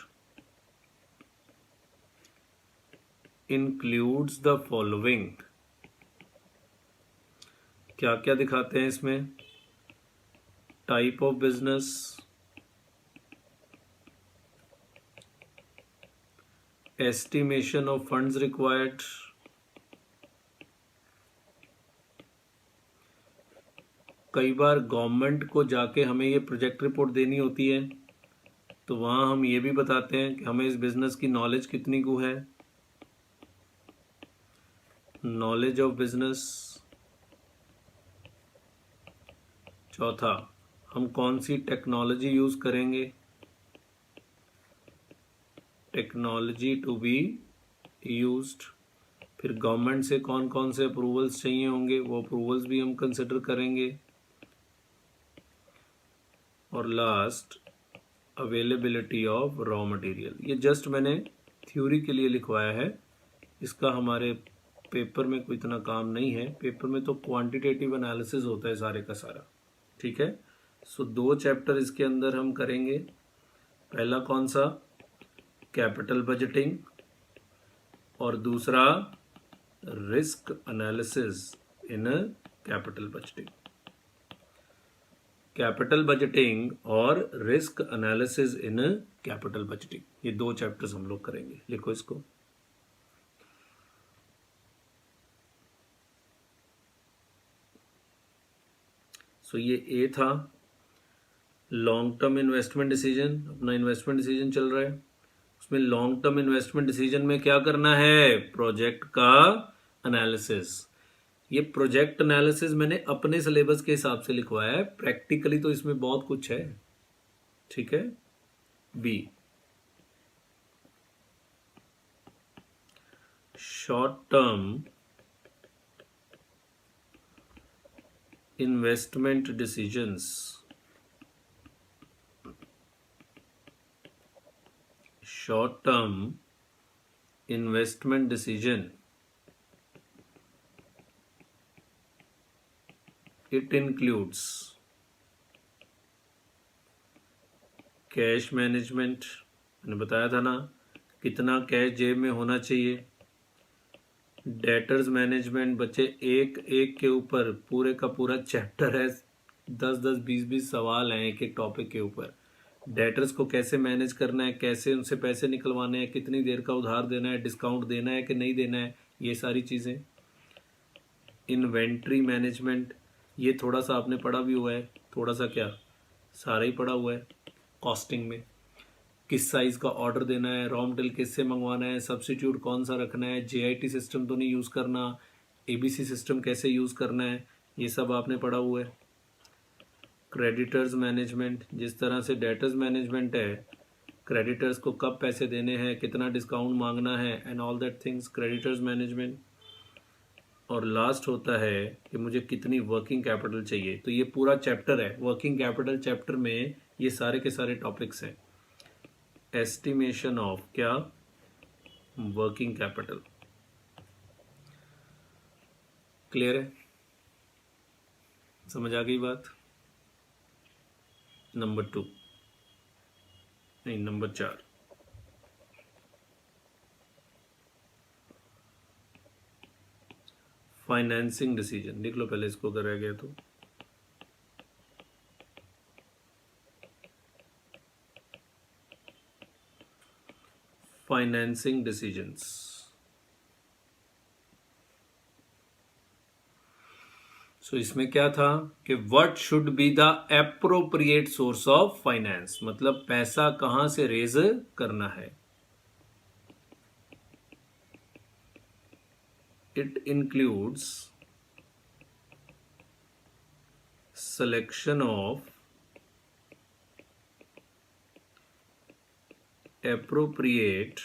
[SPEAKER 1] includes the following. क्या क्या दिखाते हैं इसमें? Type of business, estimation of funds required, कई बार गवर्नमेंट को जाके हमें ये प्रोजेक्ट रिपोर्ट देनी होती है, तो वहाँ हम ये भी बताते हैं कि हमें इस बिजनेस की नॉलेज कितनी को है, नॉलेज ऑफ बिजनेस। चौथा, हम कौन सी टेक्नोलॉजी यूज़ करेंगे, टेक्नोलॉजी टू बी यूज्ड। फिर गवर्नमेंट से कौन कौन से अप्रूवल्स चाहिए होंगे, वो अप्रूवल्स भी हम कंसिडर करेंगे। और last, availability of raw material. ये जस्ट मैंने थ्योरी के लिए लिखवाया है, इसका हमारे पेपर में कोई इतना काम नहीं है। पेपर में तो क्वांटिटेटिव एनालिसिस होता है सारे का सारा, ठीक है। सो 2 चैप्टर इसके अंदर हम करेंगे। पहला कौन सा? कैपिटल बजटिंग, और दूसरा risk analysis in capital budgeting. Capital budgeting और risk analysis in capital budgeting, ये 2 चैप्टर्स हम लोग करेंगे। लिखो इसको। सो ये ए था, लॉन्ग टर्म इन्वेस्टमेंट डिसीजन। अपना इन्वेस्टमेंट डिसीजन चल रहा है, उसमें लॉन्ग टर्म इन्वेस्टमेंट डिसीजन में क्या करना है? प्रोजेक्ट का एनालिसिस। ये प्रोजेक्ट एनालिसिस मैंने अपने सिलेबस के हिसाब से लिखवाया है, प्रैक्टिकली तो इसमें बहुत कुछ है, ठीक है। B, short term investment decisions, short term investment decision, it includes cash management, मैंने बताया था ना कितना कैश जेब में होना चाहिए। डेटर्स मैनेजमेंट, बच्चे एक एक के ऊपर पूरे का पूरा चैप्टर है, 10-10, 20-20 सवाल हैं एक एक टॉपिक के ऊपर। डेटर्स को कैसे मैनेज करना है, कैसे उनसे पैसे निकलवाने हैं, कितनी देर का उधार देना है, डिस्काउंट देना है कि नहीं देना है, ये सारी चीज़ें। इन्वेंट्री मैनेजमेंट, ये थोड़ा सा आपने पढ़ा भी हुआ है, थोड़ा सा क्या, सारा ही पढ़ा हुआ है। कॉस्टिंग में। किस साइज़ का ऑर्डर देना है, रॉ मटेरियल किससे मंगवाना है, सब्सिट्यूट कौन सा रखना है, JIT सिस्टम तो नहीं यूज़ करना, ABC सिस्टम कैसे यूज़ करना है, ये सब आपने पढ़ा हुआ है। क्रेडिटर्स मैनेजमेंट, जिस तरह से डेटर्स मैनेजमेंट है, क्रेडिटर्स को कब पैसे देने हैं, कितना डिस्काउंट मांगना है, and all that things, creditors management. और लास्ट होता है कि मुझे कितनी वर्किंग कैपिटल चाहिए। तो ये पूरा चैप्टर है वर्किंग कैपिटल चैप्टर में, ये सारे के सारे टॉपिक्स हैं। एस्टिमेशन ऑफ क्या, वर्किंग कैपिटल। क्लियर है, समझ आ गई बात। नंबर 2 नहीं, नंबर 4, फाइनेंसिंग डिसीजन। लिख लो पहले इसको, अगर रह गया तो। Financing decisions. सो इसमें क्या था कि what should be the appropriate source of finance, मतलब पैसा कहां से रेज करना है। It includes selection of appropriate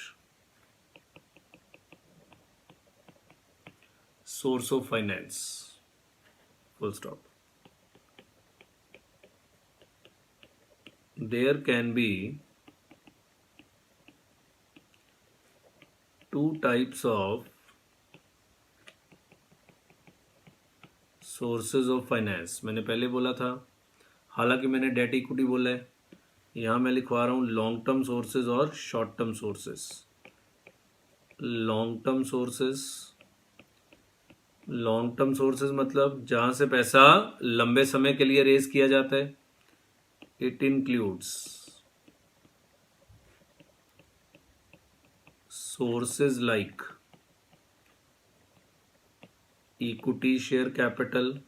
[SPEAKER 1] source of finance, full stop. There can be two types of sources of finance. मैंने पहले बोला था, हालांकि मैंने डेट इक्विटी बोला है, यहाँ मैं लिखवा रहा हूँ लॉन्ग टर्म सोर्सेज और short term sources. Long term sources, long term sources मतलब जहाँ से पैसा लंबे समय के लिए रेज किया जाता है। It includes sources like equity share capital,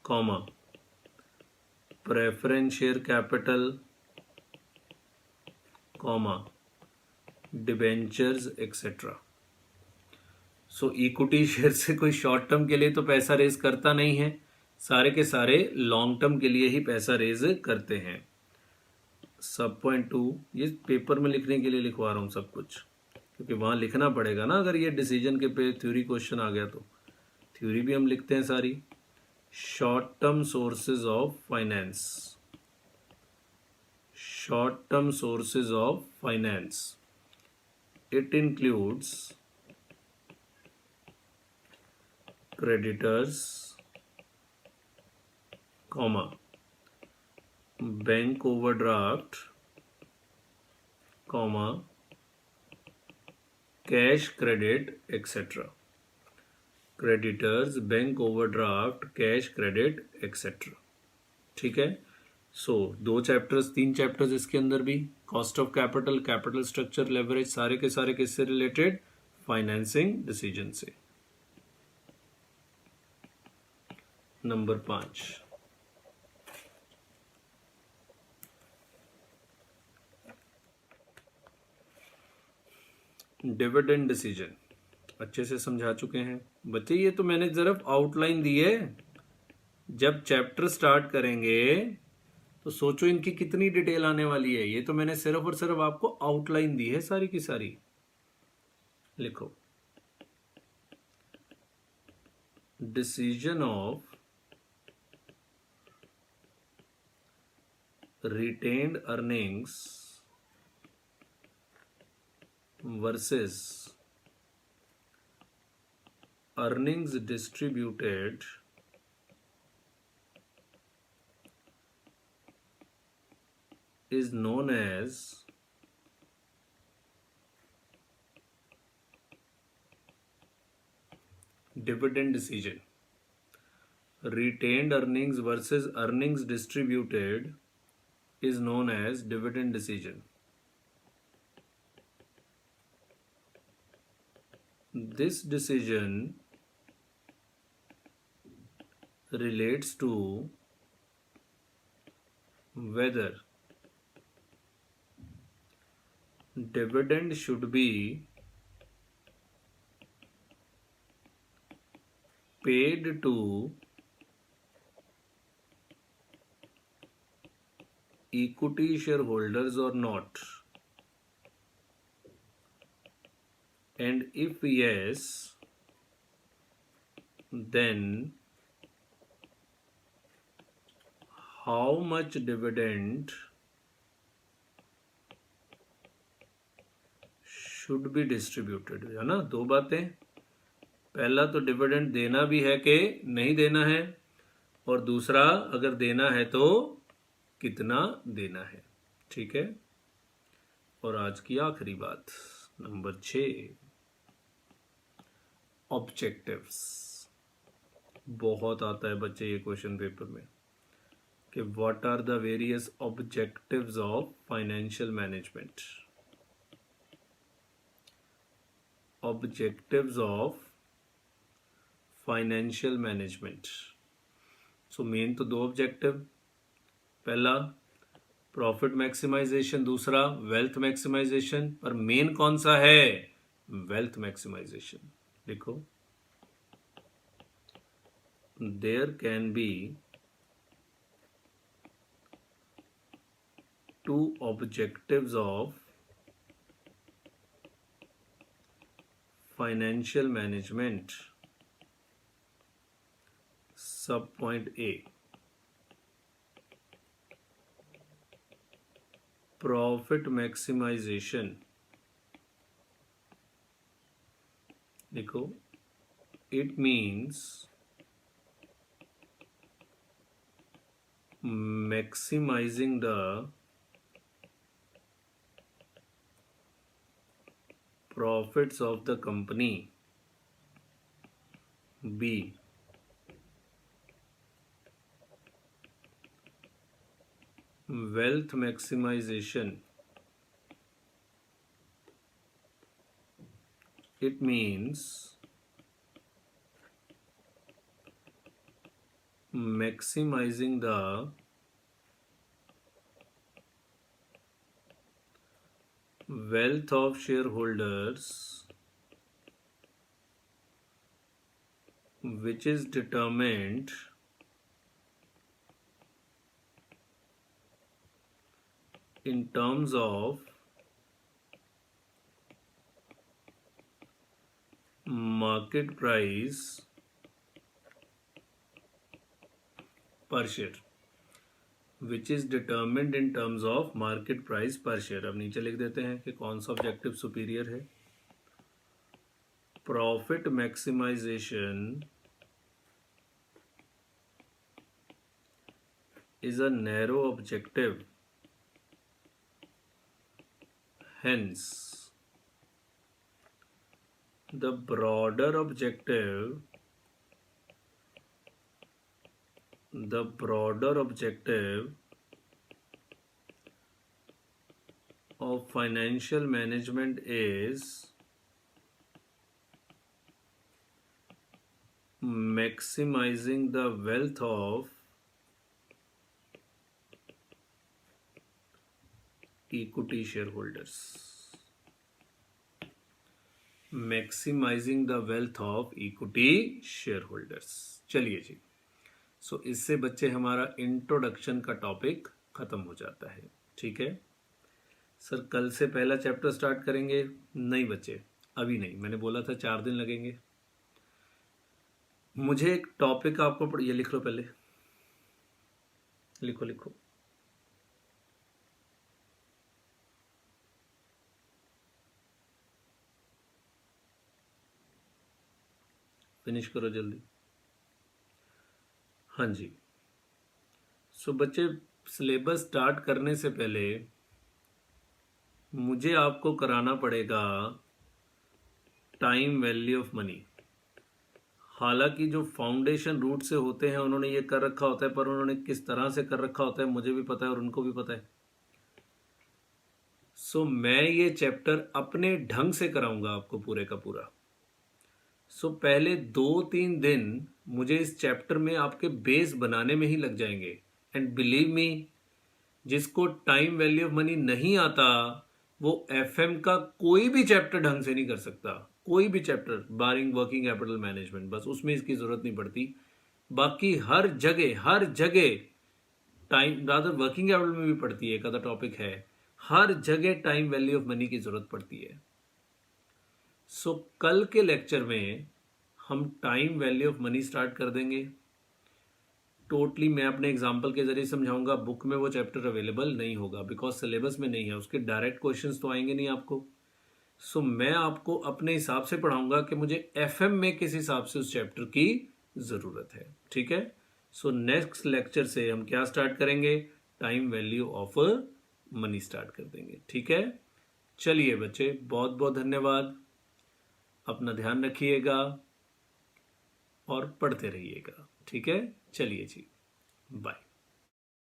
[SPEAKER 1] comma preference share capital, comma debentures etcetera. So equity share से कोई शॉर्ट टर्म के लिए तो पैसा रेज करता नहीं है, सारे के सारे लॉन्ग टर्म के लिए ही पैसा रेज करते हैं। सब पॉइंट 2 ये पेपर में लिखने के लिए लिखवा रहा हूँ सब कुछ, क्योंकि वहाँ लिखना पड़ेगा ना, अगर ये डिसीजन के पे थ्योरी क्वेश्चन आ गया तो। थ्योरी भी हम लिखते हैं सारी। Short term sources of finance, short term sources of finance, it includes creditors, comma bank overdraft, comma cash credit etcetera. Creditors, bank overdraft, cash credit etcetera. ठीक है। सो 2 चैप्टर्स 3 चैप्टर्स इसके अंदर भी, cost of capital, capital structure, leverage, सारे के सारे किससे रिलेटेड, फाइनेंसिंग डिसीजन से। Number 5, dividend decision. अच्छे से समझा चुके हैं बच्चे, ये तो मैंने सिर्फ आउटलाइन दी है। जब चैप्टर स्टार्ट करेंगे तो सोचो इनकी कितनी डिटेल आने वाली है। ये तो मैंने सिर्फ और सिर्फ आपको आउटलाइन दी है सारी की सारी। लिखो, decision of retained earnings versus earnings distributed is known as dividend decision. Retained earnings versus earnings distributed is known as dividend decision. This decision relates to whether dividend should be paid to equity shareholders or not, and if yes, then how much dividend should be distributed। है ना, दो बातें, पहला तो डिविडेंड देना भी है कि नहीं देना है, और दूसरा अगर देना है तो कितना देना है। ठीक है, और आज की आखिरी बात नंबर 6, ऑब्जेक्टिव्स। बहुत आता है बच्चे ये क्वेश्चन पेपर में कि what are the various objectives of financial management. Objectives of financial management. So main तो दो ऑब्जेक्टिव, पहला प्रॉफिट मैक्सिमाइजेशन, दूसरा वेल्थ मैक्सिमाइजेशन। पर मेन कौन सा है? Wealth maximization. देखो, there can be two objectives of financial management. Sub point A, profit maximization. देखो, it means maximizing the profits of the company। B, wealth maximization। It means maximizing the wealth of shareholders, which is determined in terms of market price per share। Which is determined in terms of market price per share. अब नीचे लिख देते हैं कि कौन सा ऑब्जेक्टिव सुपीरियर है। Profit maximisation is a narrow objective, hence the broader objective of financial management is maximizing the wealth of equity shareholders। Maximising the wealth of equity shareholders. चलिए जी, सो इससे बच्चे हमारा इंट्रोडक्शन का टॉपिक खत्म हो जाता है। ठीक है सर, कल से पहला चैप्टर स्टार्ट करेंगे? नहीं बच्चे, अभी नहीं, मैंने बोला था 4 दिन लगेंगे। मुझे एक टॉपिक आपको ये लिख लो, पहले लिखो लिखो। फिनिश करो जल्दी। हाँ जी, सो बच्चे सिलेबस स्टार्ट करने से पहले मुझे आपको कराना पड़ेगा टाइम वैल्यू ऑफ मनी। हालांकि जो फाउंडेशन रूट से होते हैं उन्होंने ये कर रखा होता है, पर उन्होंने किस तरह से कर रखा होता है मुझे भी पता है और उनको भी पता है। सो मैं ये चैप्टर अपने ढंग से कराऊंगा आपको पूरे का पूरा। सो पहले 2-3 दिन मुझे इस चैप्टर में आपके बेस बनाने में ही लग जाएंगे। एंड बिलीव मी, जिसको टाइम वैल्यू ऑफ मनी नहीं आता वो एफएम का कोई भी चैप्टर ढंग से नहीं कर सकता, कोई भी चैप्टर बारिंग वर्किंग कैपिटल मैनेजमेंट, बस उसमें इसकी जरूरत नहीं पड़ती। बाकी हर जगह टाइम रादर वर्किंग कैपिटल में भी पड़ती है, एक आधा टॉपिक है, हर जगह टाइम वैल्यू ऑफ मनी की जरूरत पड़ती है। सो कल के लेक्चर में हम time value of money start कर देंगे। टोटली मैं अपने एग्जाम्पल के जरिए समझाऊंगा, बुक में वो चैप्टर अवेलेबल नहीं होगा बिकॉज सिलेबस में नहीं है, उसके डायरेक्ट क्वेश्चंस तो आएंगे नहीं आपको। सो मैं आपको अपने हिसाब से पढ़ाऊंगा कि मुझे एफएम में किस हिसाब से उस चैप्टर की जरूरत है, ठीक है। सो नेक्स्ट लेक्चर से हम क्या स्टार्ट करेंगे, time value of money start कर देंगे, ठीक है। चलिए बच्चे, बहुत बहुत धन्यवाद, अपना ध्यान रखिएगा और पढ़ते रहिएगा, ठीक है। चलिए जी, बाय।